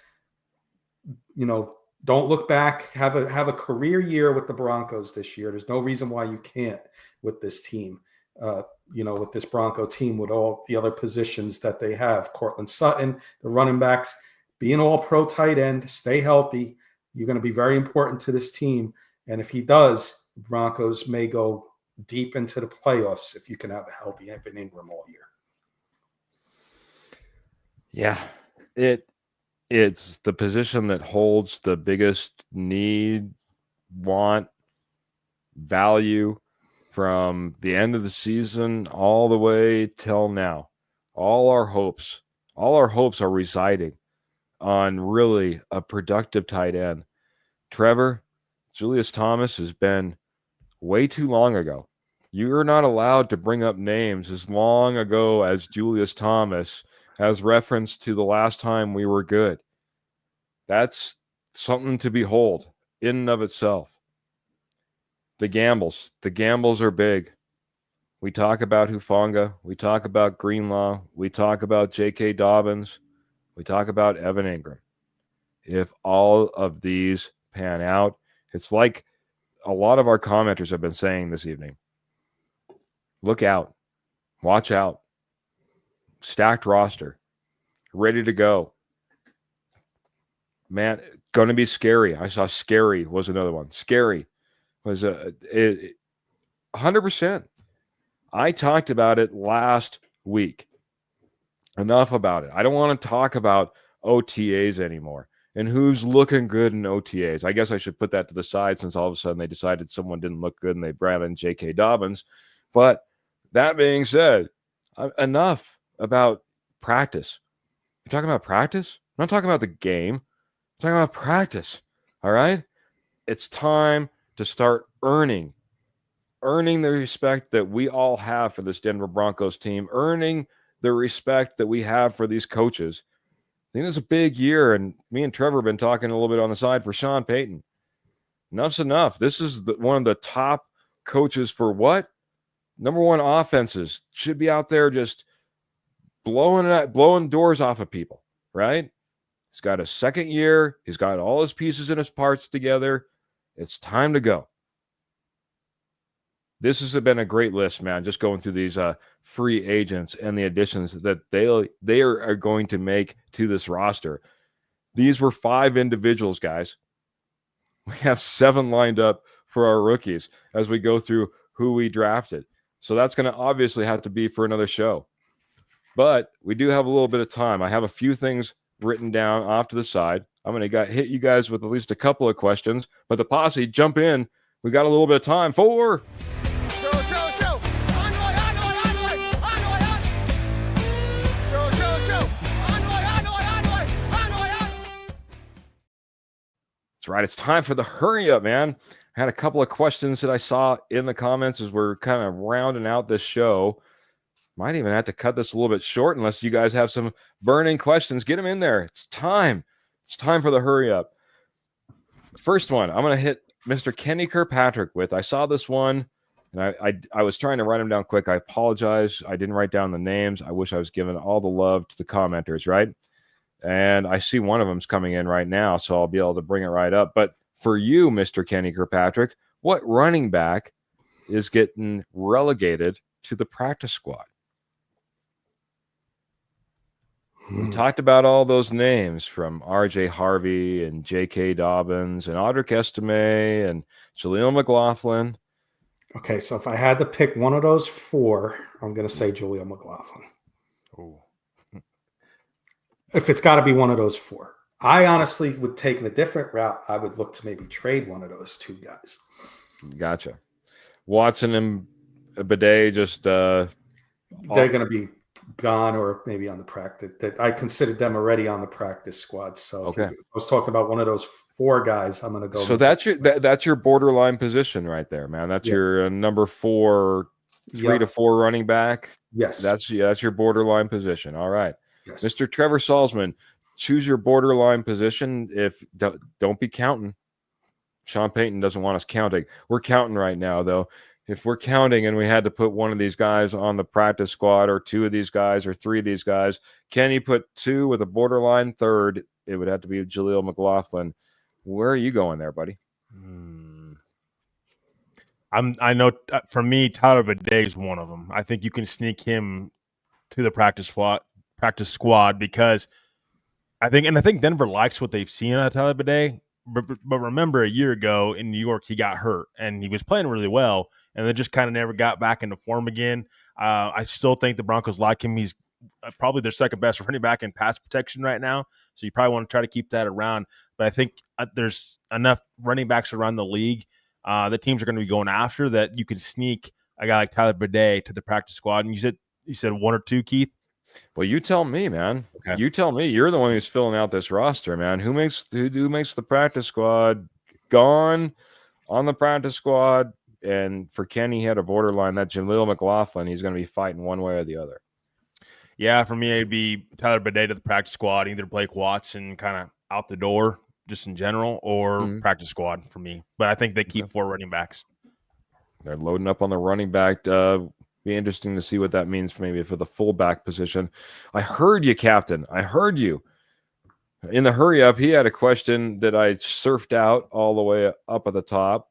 [SPEAKER 2] Don't look back. Have a career year with the Broncos this year. There's no reason why you can't with this team. With this Bronco team, with all the other positions that they have. Cortland Sutton, the running backs, be an all-pro tight end, stay healthy. You're going to be very important to this team. And if he does, Broncos may go deep into the playoffs if you can have a healthy Evan Ingram all year.
[SPEAKER 1] Yeah, it's the position that holds the biggest need, want, value from the end of the season all the way till now. All our hopes are residing on really a productive tight end. Trevor, Julius Thomas has been way too long ago. You're not allowed to bring up names as long ago as Julius Thomas as reference to the last time we were good. That's something to behold in and of itself. The gambles are big. We talk about Hufanga. We talk about Greenlaw. We talk about J.K. Dobbins. We talk about Evan Ingram. If all of these pan out, it's like a lot of our commenters have been saying this evening. Look out. Watch out. Stacked roster. Ready to go. Man, going to be scary. I saw scary was another one. Scary was 100%. I talked about it last week. Enough about it. I don't want to talk about OTAs anymore and who's looking good in OTAs. I guess I should put that to the side since all of a sudden they decided someone didn't look good and they brought in J.K. Dobbins. But that being said, enough about practice. You're talking about practice? I'm not talking about the game. I'm talking about practice. All right? It's time to start earning the respect that we all have for this Denver Broncos team, earning the respect that we have for these coaches. I think it's a big year, and me and Trevor have been talking a little bit on the side for Sean Payton. Enough's enough. This is one of the top coaches for what? Number one offenses. Should be out there just blowing doors off of people, right? He's got a second year. He's got all his pieces and his parts together. It's time to go. This has been a great list, man, just going through these free agents and the additions that they are going to make to this roster. These were 5 individuals, guys. We have 7 lined up for our rookies as we go through who we drafted. So that's going to obviously have to be for another show. But we do have a little bit of time. I have a few things written down off to the side. I'm going to hit you guys with at least a couple of questions. But the posse, jump in. We got a little bit of time for... That's right. It's time for the hurry up, man. I had a couple of questions that I saw in the comments as we're kind of rounding out this show. Might even have to cut this a little bit short unless you guys have some burning questions. Get them in there. It's time. It's time for the hurry up. First one, I'm going to hit Mr. Kenny Kirkpatrick with. I saw this one, and I was trying to write them down quick. I apologize. I didn't write down the names. I wish I was giving all the love to the commenters, right? And I see one of them's coming in right now, so I'll be able to bring it right up. But for you, Mr. Kenny Kirkpatrick, what running back is getting relegated to the practice squad? We talked about all those names from R.J. Harvey and J.K. Dobbins and Audric Estime and Jaleel McLaughlin.
[SPEAKER 2] Okay, so if I had to pick one of those 4, I'm going to say Jaleel McLaughlin.
[SPEAKER 1] Oh.
[SPEAKER 2] If it's got to be one of those 4. I honestly would take a different route. I would look to maybe trade one of those 2 guys.
[SPEAKER 1] Gotcha. Watson and Bidet just...
[SPEAKER 2] they're going to be gone or maybe on the practice. That I considered them already on the practice squad. So
[SPEAKER 1] okay.
[SPEAKER 2] I was talking about one of those 4 guys. I'm going to go.
[SPEAKER 1] So that's your borderline position right there, man. That's your number 4, 3 to 4 running back.
[SPEAKER 2] Yes,
[SPEAKER 1] that's your borderline position. All right,
[SPEAKER 2] yes.
[SPEAKER 1] Mr. Trevor Salzman, choose your borderline position. If don't be counting. Sean Payton doesn't want us counting. We're counting right now, though. If we're counting and we had to put one of these guys on the practice squad or 2 of these guys or 3 of these guys, can you put 2 with a borderline 3rd? It would have to be Jaleel McLaughlin. Where are you going there, buddy?
[SPEAKER 3] I know for me, Tyler Bidet is one of them. I think you can sneak him to the practice squad because I think Denver likes what they've seen out of Tyler Bidet. But remember, a year ago in New York, he got hurt and he was playing really well, and then just kind of never got back into form again. I still think the Broncos like him. He's probably their second best running back in pass protection right now, so you probably want to try to keep that around. But I think there's enough running backs around the league that teams are going to be going after that you can sneak a guy like Tyler Bidet to the practice squad. And you said one or two, Keith?
[SPEAKER 1] Well, you tell me, man.
[SPEAKER 3] Okay.
[SPEAKER 1] You tell me. You're the one who's filling out this roster, man. Who makes the practice squad? Gone on the practice squad. And for Kenny, he had a borderline. That Jaleel McLaughlin, he's going to be fighting one way or the other.
[SPEAKER 3] Yeah, for me, it'd be Tyler Bidet to the practice squad, either Blake Watson kind of out the door just in general, or practice squad for me. But I think they keep 4 running backs.
[SPEAKER 1] They're loading up on the running back. Be interesting to see what that means maybe for the fullback position. I heard you, Captain. I heard you. In the hurry up, he had a question that I surfed out all the way up at the top.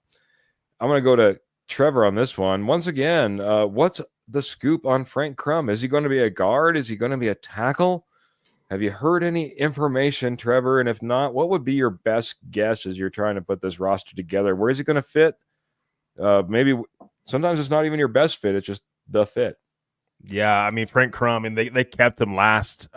[SPEAKER 1] I'm going to go to Trevor on this one. Once again, what's the scoop on Frank Crum? Is he going to be a guard? Is he going to be a tackle? Have you heard any information, Trevor? And if not, what would be your best guess as you're trying to put this roster together? Where is he going to fit? Maybe sometimes it's not even your best fit. It's just the fit.
[SPEAKER 3] Yeah, I mean, Frank Crum, and they kept him last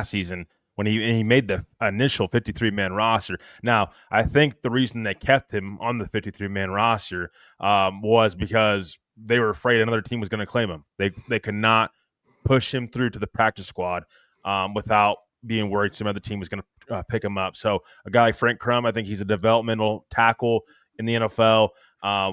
[SPEAKER 3] season when he made the initial 53-man roster. Now, I think the reason they kept him on the 53-man roster was because they were afraid another team was going to claim him. They could not push him through to the practice squad without being worried some other team was going to pick him up. So a guy like Frank Crum, I think he's a developmental tackle in the NFL.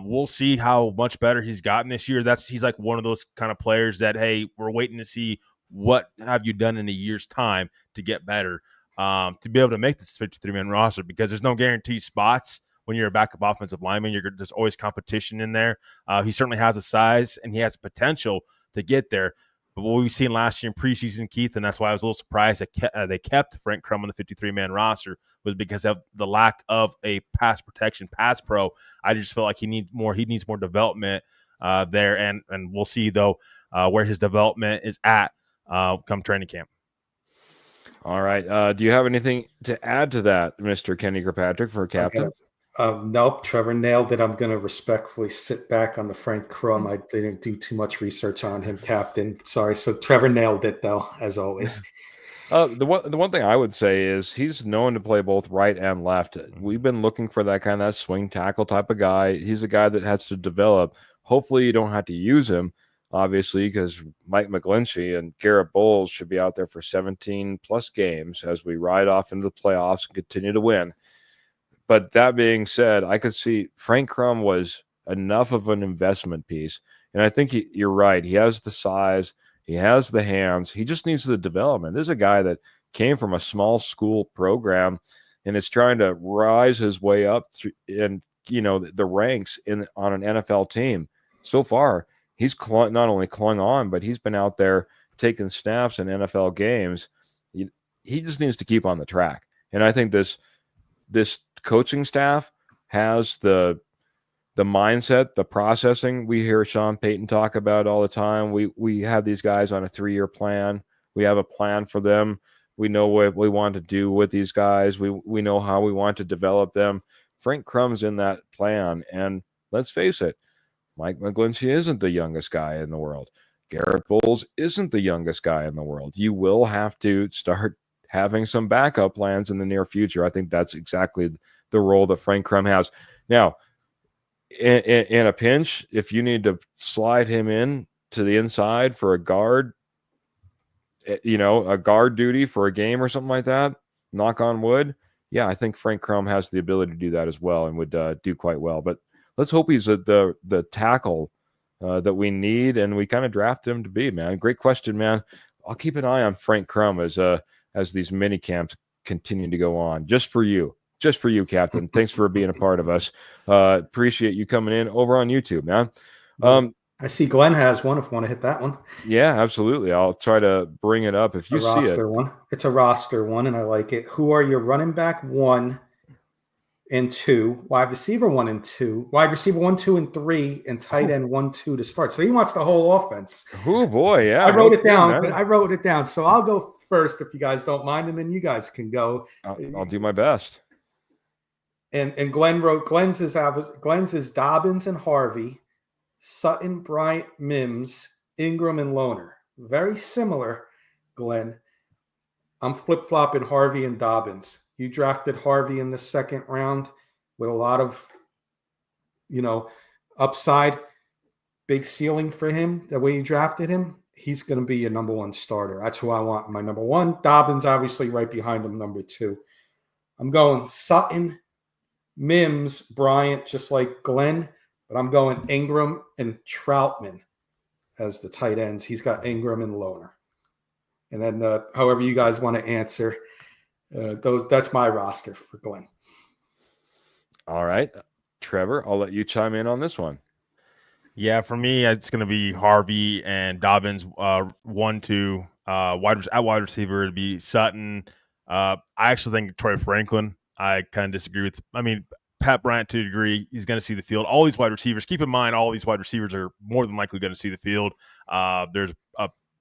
[SPEAKER 3] We'll see how much better he's gotten this year. He's like one of those kind of players that, hey, we're waiting to see what have you done in a year's time to get better, to be able to make this 53-man roster, because there's no guaranteed spots when you're a backup offensive lineman. There's always competition in there. He certainly has a size and he has potential to get there. But what we've seen last year in preseason, Keith, and that's why I was a little surprised that they kept Frank Crum on the 53-man roster, was because of the lack of a pass protection pass pro. I just feel like he needs more development there, and we'll see, though, where his development is at come training camp.
[SPEAKER 1] All right. Do you have anything to add to that, Mr. Kenny Kirkpatrick, for captain?
[SPEAKER 2] Nope. Trevor nailed it. I'm going to respectfully sit back on the Frank Crum. I didn't do too much research on him, Captain. Sorry. So Trevor nailed it, though, as always.
[SPEAKER 1] The one thing I would say is he's known to play both right and left. We've been looking for that kind of swing tackle type of guy. He's a guy that has to develop. Hopefully you don't have to use him, obviously, because Mike McGlinchey and Garrett Bowles should be out there for 17-plus games as we ride off into the playoffs and continue to win. But that being said, I could see Frank Crum was enough of an investment piece. And I think you're right. He has the size. He has the hands. He just needs the development. There's a guy that came from a small school program and is trying to rise his way up in the ranks on an NFL team. So far, he's not only clung on, but he's been out there taking snaps in NFL games. He just needs to keep on the track. And I think this coaching staff has the mindset, the processing. We hear Sean Payton talk about all the time. We have these guys on a 3-year plan. We have a plan for them. We know what we want to do with these guys. We know how we want to develop them. Frank Crum's in that plan. And let's face it, Mike McGlinchey isn't the youngest guy in the world. Garrett Bowles isn't the youngest guy in the world. You will have to start having some backup plans in the near future. I think that's exactly the role that Frank Crum has. Now, in a pinch, if you need to slide him in to the inside for a guard, a guard duty for a game or something like that, knock on wood, yeah, I think Frank Crum has the ability to do that as well and would do quite well. But let's hope he's the tackle that we need and we kind of draft him to be, man. Great question, man. I'll keep an eye on Frank Crum as these mini camps continue to go on. Just for you, Captain. Thanks for being a part of us. Appreciate you coming in over on YouTube, man.
[SPEAKER 2] I see Glenn has one if you want to hit that one.
[SPEAKER 1] Yeah, absolutely. I'll try to bring it up if you see it.
[SPEAKER 2] It's a roster one, and I like it. Who are your running back 1, and 2, wide receiver 1 and 2, wide receiver 1, 2, and 3, and tight end 1, 2 to start. So he wants the whole offense.
[SPEAKER 1] Oh boy, yeah.
[SPEAKER 2] I wrote it down. So I'll go first if you guys don't mind, and then you guys can go.
[SPEAKER 1] I'll do my best.
[SPEAKER 2] And Glenn wrote Glenn's is Dobbins and Harvey, Sutton, Bryant, Mims, Ingram, and Lohner. Very similar, Glenn. I'm flip-flopping Harvey and Dobbins. You drafted Harvey in the second round with a lot of, upside, big ceiling for him. The way you drafted him, he's going to be your number 1 starter. That's who I want my number 1. Dobbins, obviously, right behind him, number 2. I'm going Sutton, Mims, Bryant, just like Glenn, but I'm going Ingram and Troutman as the tight ends. He's got Ingram and Lohner. And then however you guys want to answer, that's my roster for Glenn.
[SPEAKER 1] All right. Trevor, I'll let you chime in on this one.
[SPEAKER 3] Yeah, for me, it's going to be Harvey and Dobbins, 1, 2. Wide receiver, it'd be Sutton. I actually think Troy Franklin, I kind of disagree with. I mean, Pat Bryant to a degree, he's going to see the field. All these wide receivers, keep in mind, all these wide receivers are more than likely going to see the field. There's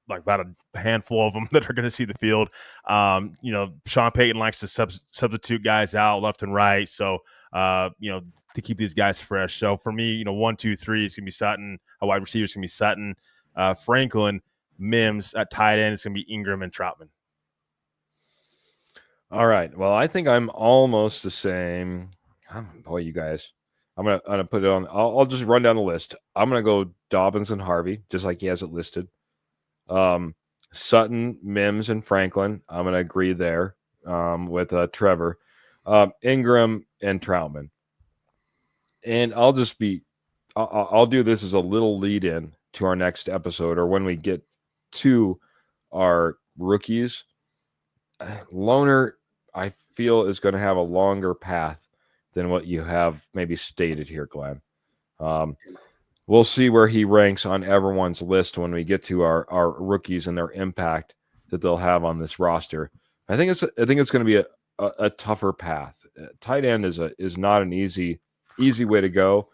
[SPEAKER 3] about a handful of them that are going to see the field. Sean Payton likes to substitute guys out left and right. So, to keep these guys fresh. So for me, 1, 2, 3, it's going to be Sutton. A wide receiver is going to be Sutton. Franklin, Mims at tight end, it's going to be Ingram and Troutman.
[SPEAKER 1] All right. Well, I think I'm almost the same. Boy, you guys. I'm gonna put it on. I'll just run down the list. I'm gonna go Dobbins and Harvey, just like he has it listed. Sutton, Mims, and Franklin. I'm going to agree there with Trevor. Ingram and Troutman. And I'll do this as a little lead in to our next episode, or when we get to our rookies. Lohner, I feel, is going to have a longer path than what you have maybe stated here, Glenn. We'll see where he ranks on everyone's list when we get to our rookies and their impact that they'll have on this roster. I think it's going to be a tougher path. Tight end is not an easy way to go.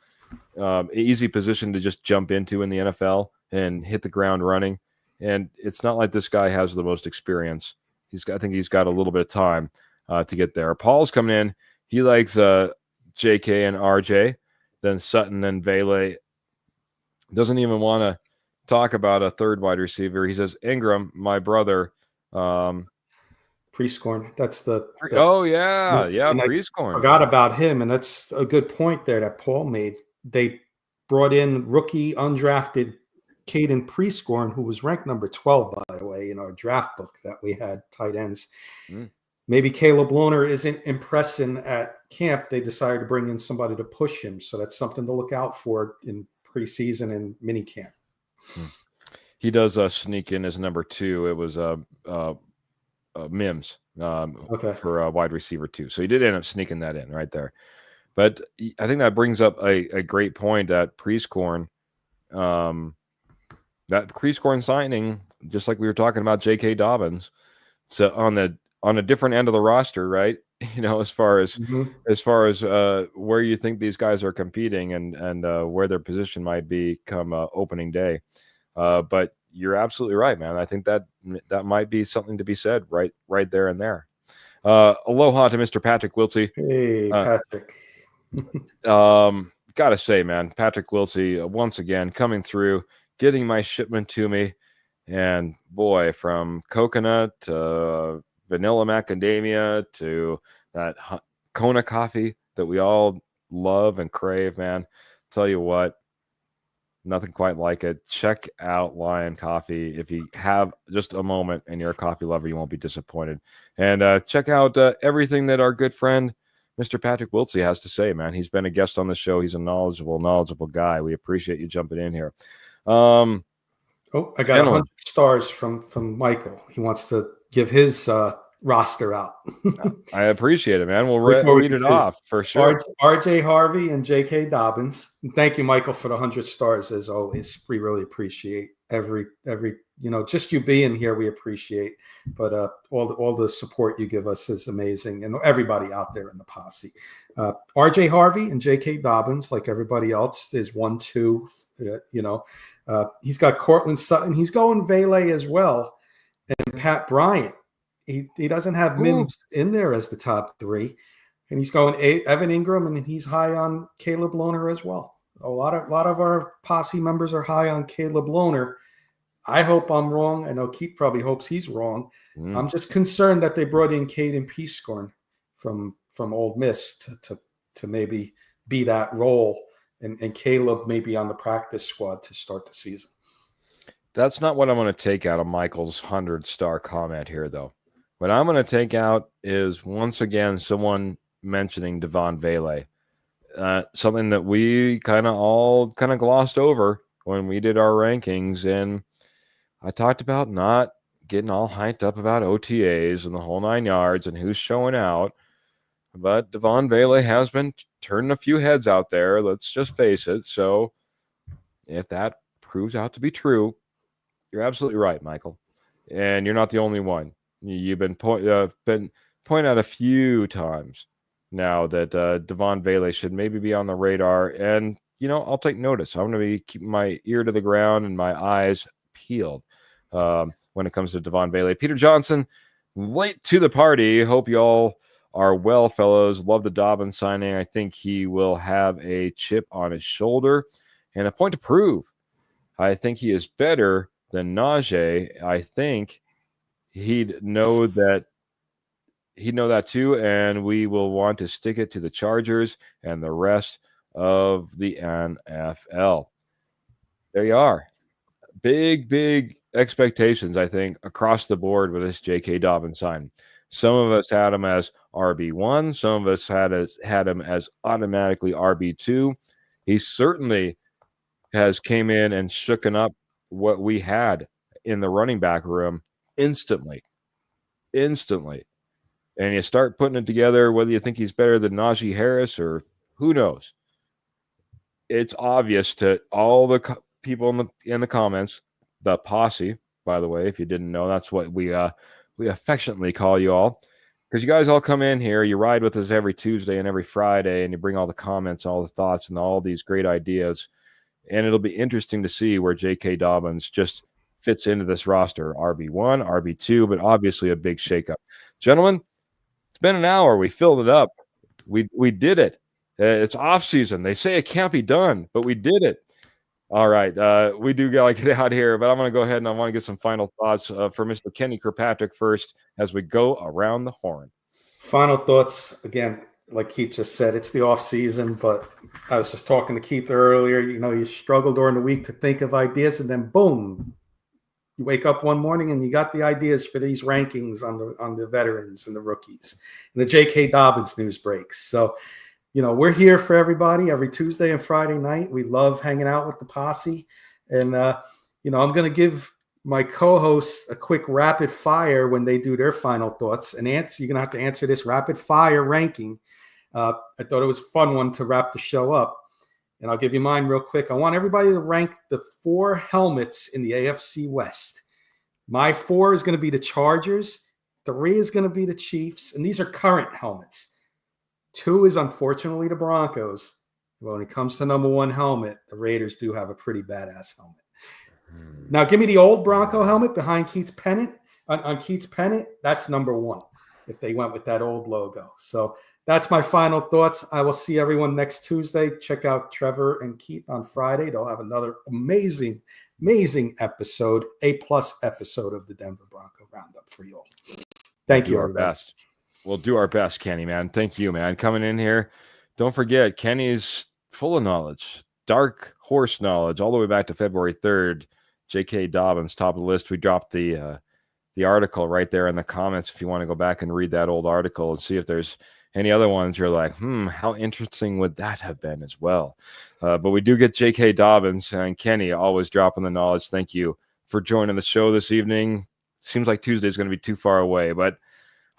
[SPEAKER 1] Easy position to just jump into in the NFL and hit the ground running. And it's not like this guy has the most experience. I think he's got a little bit of time to get there. Paul's coming in. He likes JK and RJ, then Sutton and Vele. Doesn't even want to talk about a third wide receiver. He says Ingram, my brother.
[SPEAKER 2] Prescorn. That's the
[SPEAKER 1] Prescorn.
[SPEAKER 2] Forgot about him, and that's a good point there that Paul made. They brought in rookie undrafted Caden Prescorn, who was ranked number 12, by the way, in our draft book that we had tight ends. Maybe Caleb Lohner isn't impressing at camp. They decided to bring in somebody to push him, so that's something to look out for in preseason and mini camp.
[SPEAKER 1] He does sneak in as number 2. It was Mims for wide receiver 2. So he did end up sneaking that in right there. But I think that brings up a great point at Prescorn. That Prescorn signing, just like we were talking about J.K. Dobbins, so on a different end of the roster, right? As far as where you think these guys are competing and where their position might be come opening day. But you're absolutely right, man. I think that might be something to be said right there and there. Aloha to Mr. Patrick Wiltsey.
[SPEAKER 2] Hey, Patrick.
[SPEAKER 1] Gotta say, man, Patrick Wiltsey once again coming through, getting my shipment to me, and boy, from coconut to vanilla macadamia to that Kona coffee that we all love and crave, man. Tell you what, nothing quite like it. Check out Lion Coffee. If you have just a moment and you're a coffee lover, you won't be disappointed. And check out everything that our good friend, Mr. Patrick Wiltsey, has to say, man. He's been a guest on the show. He's a knowledgeable guy. We appreciate you jumping in here.
[SPEAKER 2] I got 100 stars from Michael. He wants to give his roster out.
[SPEAKER 1] I appreciate it, man. We'll read it off for sure.
[SPEAKER 2] RJ Harvey and JK Dobbins. Thank you, Michael, for the 100 stars as always. We really appreciate every just you being here, we appreciate. But all the support you give us is amazing, and everybody out there in the posse. RJ Harvey and J.K. Dobbins, like everybody else, is 1-2. He's got Cortland Sutton. He's going Vele as well, and Pat Bryant. He doesn't have Mims in there as the top 3, and he's going Evan Ingram, and he's high on Caleb Lohner as well. A lot of our posse members are high on Caleb Lohner. I hope I'm wrong. I know Keith probably hopes he's wrong. I'm just concerned that they brought in Caden Peascorn from Ole Miss to maybe be that role, and Caleb maybe on the practice squad to start the season.
[SPEAKER 1] That's not what I'm going to take out of Michael's 100-star comment here, though. What I'm going to take out is, once again, someone mentioning Devon Vele. Something that we kind of glossed over when we did our rankings, and I talked about not getting all hyped up about OTAs and the whole 9 yards and who's showing out. But Devon Vele has been turning a few heads out there. Let's just face it. So if that proves out to be true, you're absolutely right, Michael. And you're not the only one. You've been pointed out a few times now that Devon Vele should maybe be on the radar. And, I'll take notice. I'm going to be keeping my ear to the ground and my eyes peeled when it comes to Devon Vele. Peter Johnson, late to the party. Hope you all are well, fellows. Love the Dobbins signing. I think he will have a chip on his shoulder and a point to prove. I think he is better than Najee. I think he'd know that too, and we will want to stick it to the Chargers and the rest of the NFL. There you are. Big expectations, I think, across the board with this J.K. Dobbins sign. Some of us had him as RB1. Some of us had him as automatically RB2. He certainly has came in and shooken up what we had in the running back room instantly. And you start putting it together, whether you think he's better than Najee Harris or who knows. It's obvious to all the people in the comments, the posse, by the way, if you didn't know, that's what we affectionately call you all, because you guys all come in here, you ride with us every Tuesday and every Friday, and you bring all the comments, all the thoughts, and all these great ideas. And it'll be interesting to see where J.K. Dobbins just fits into this roster, RB1, RB2, but obviously a big shakeup. Gentlemen, it's been an hour. We filled it up. We did it. It's off season. They say it can't be done, but we did it. All right. We do got to get out here, but I'm going to go ahead and I want to get some final thoughts for Mr. Kenny Kirkpatrick first as we go around the horn.
[SPEAKER 2] Final thoughts. Again, like Keith just said, it's the off season, but I was just talking to Keith earlier. You struggle during the week to think of ideas, and then boom, you wake up one morning and you got the ideas for these rankings on the veterans and the rookies. And the J.K. Dobbins news breaks. So, we're here for everybody every Tuesday and Friday night. We love hanging out with the posse. And, I'm going to give my co-hosts a quick rapid fire when they do their final thoughts. And you're going to have to answer this rapid fire ranking. I thought it was a fun one to wrap the show up. And I'll give you mine real quick. I want everybody to rank the 4 helmets in the AFC West. My 4 is going to be the Chargers. 3 is going to be the Chiefs. And these are current helmets. 2 is unfortunately the Broncos. But when it comes to number 1 helmet, the Raiders do have a pretty badass helmet. Now, give me the old Bronco helmet behind Keith's pennant. On Keith's pennant, that's number 1 if they went with that old logo. So that's my final thoughts. I will see everyone next Tuesday. Check out Trevor and Keith on Friday. They'll have another amazing episode, A+ episode of the Denver Bronco Roundup for you all. Thank you, everybody.
[SPEAKER 1] Best. We'll do our best, Kenny, man. Thank you, man. Coming in here. Don't forget, Kenny's full of knowledge, dark horse knowledge, all the way back to February 3rd. J.K. Dobbins, top of the list. We dropped the article right there in the comments if you want to go back and read that old article and see if there's any other ones you're like, how interesting would that have been as well? But we do get J.K. Dobbins and Kenny always dropping the knowledge. Thank you for joining the show this evening. Seems like Tuesday is going to be too far away, but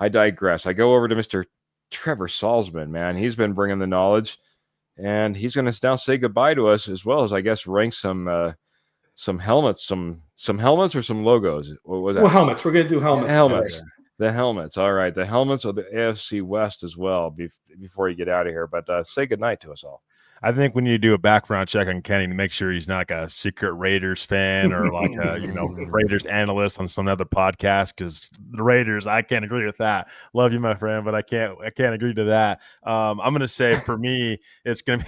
[SPEAKER 1] I digress. I go over to Mr. Trevor Salzman, man. He's been bringing the knowledge, and he's going to now say goodbye to us as well as, I guess, rank some some helmets, some helmets or some logos. What was that?
[SPEAKER 2] Well, helmets. We're going to do helmets today.
[SPEAKER 1] The helmets. All right. The helmets of the AFC West as well before you get out of here. But say goodnight to us all.
[SPEAKER 3] I think we need to do a background check on Kenny to make sure he's not like a secret Raiders fan or like a Raiders analyst on some other podcast. Because the Raiders, I can't agree with that. Love you, my friend, but I can't agree to that. I'm gonna say for me, it's gonna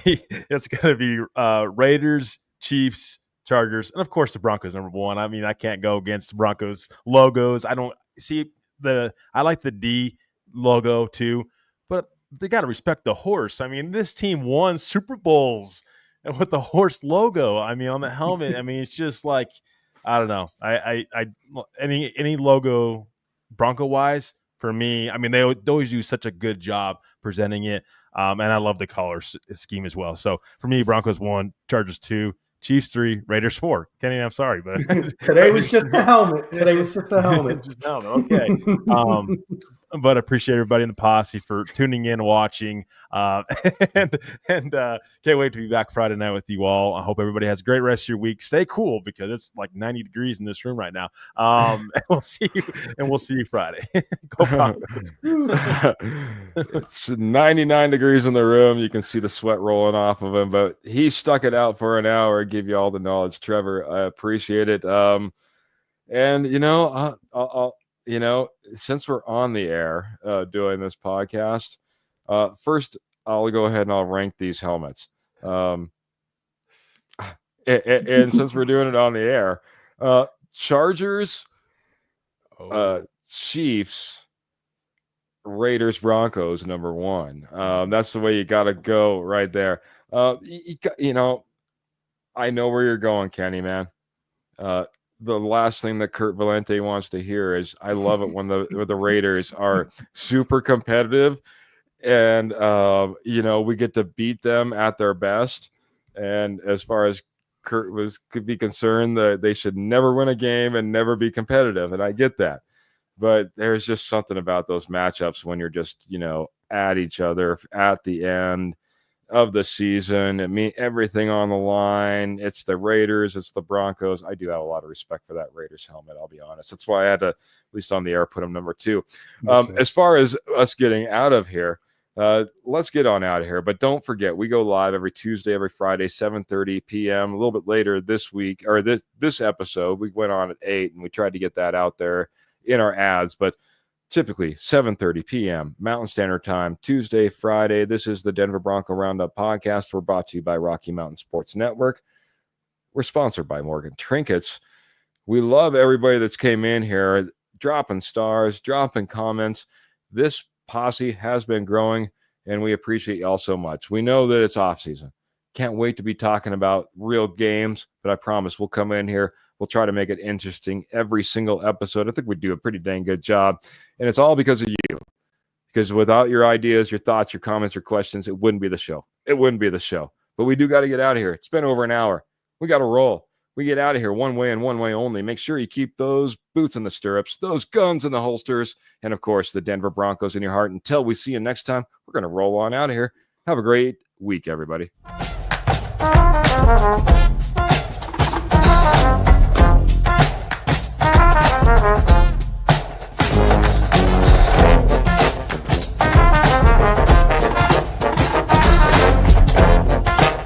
[SPEAKER 3] be Raiders, Chiefs, Chargers, and of course the Broncos number one. I mean, I can't go against the Broncos logos. I don't see I like the D logo too, but they got to respect the horse. I mean, this team won Super Bowls and with the horse logo. I mean, on the helmet. I mean, it's just like, I don't know. Any logo Bronco wise for me. I mean, they always do such a good job presenting it, and I love the color scheme as well. So for me, Broncos 1, Chargers 2, Chiefs 3, Raiders 4. Kenny, I'm sorry, but
[SPEAKER 2] today was just the helmet.
[SPEAKER 3] Just helmet. Okay. But I appreciate everybody in the posse for tuning in, watching, and can't wait to be back Friday night with you all. I hope everybody has a great rest of your week. Stay cool because it's like 90 degrees in this room right now. And we'll see you Friday. Go Broncos.
[SPEAKER 1] It's 99 degrees in the room. You can see the sweat rolling off of him, but he stuck it out for an hour. Give you all the knowledge, Trevor. I appreciate it. And I'll since we're on the air doing this podcast, first I'll go ahead and I'll rank these helmets. And since we're doing it on the air, Chargers, Chiefs, Raiders, Broncos, number 1. That's the way you got to go right there. I know where you're going, Kenny, man. The last thing that Kurt Valente wants to hear is, I love it when the Raiders are super competitive and, we get to beat them at their best. And as far as Kurt could be concerned, that they should never win a game and never be competitive. And I get that. But there's just something about those matchups when you're just, at each other at the end of the season. I mean, everything on the line. It's the Raiders, it's the Broncos. I do have a lot of respect for that Raiders helmet, I'll be honest. That's why I had to, at least on the air, put them number 2. As far as us getting out of here, let's get on out of here. But don't forget, we go live every Tuesday, every Friday, 7:30 p.m. A little bit later this week, or this episode, we went on at 8, and we tried to get that out there in our ads, but typically 7:30 p.m. Mountain Standard Time, Tuesday, Friday. This is the Denver Bronco Roundup podcast. We're brought to you by Rocky Mountain Sports Network. We're sponsored by Morgan Trinkets. We love everybody that's came in here, dropping stars, dropping comments. This posse has been growing, and we appreciate y'all so much. We know that it's off season. Can't wait to be talking about real games, but I promise we'll come in here. We'll try to make it interesting every single episode. I think we do a pretty dang good job. And it's all because of you. Because without your ideas, your thoughts, your comments, your questions, it wouldn't be the show. It wouldn't be the show. But we do got to get out of here. It's been over an hour. We got to roll. We get out of here one way and one way only. Make sure you keep those boots in the stirrups, those guns in the holsters, and, of course, the Denver Broncos in your heart. Until we see you next time, we're going to roll on out of here. Have a great week, everybody.
[SPEAKER 4] Thank you.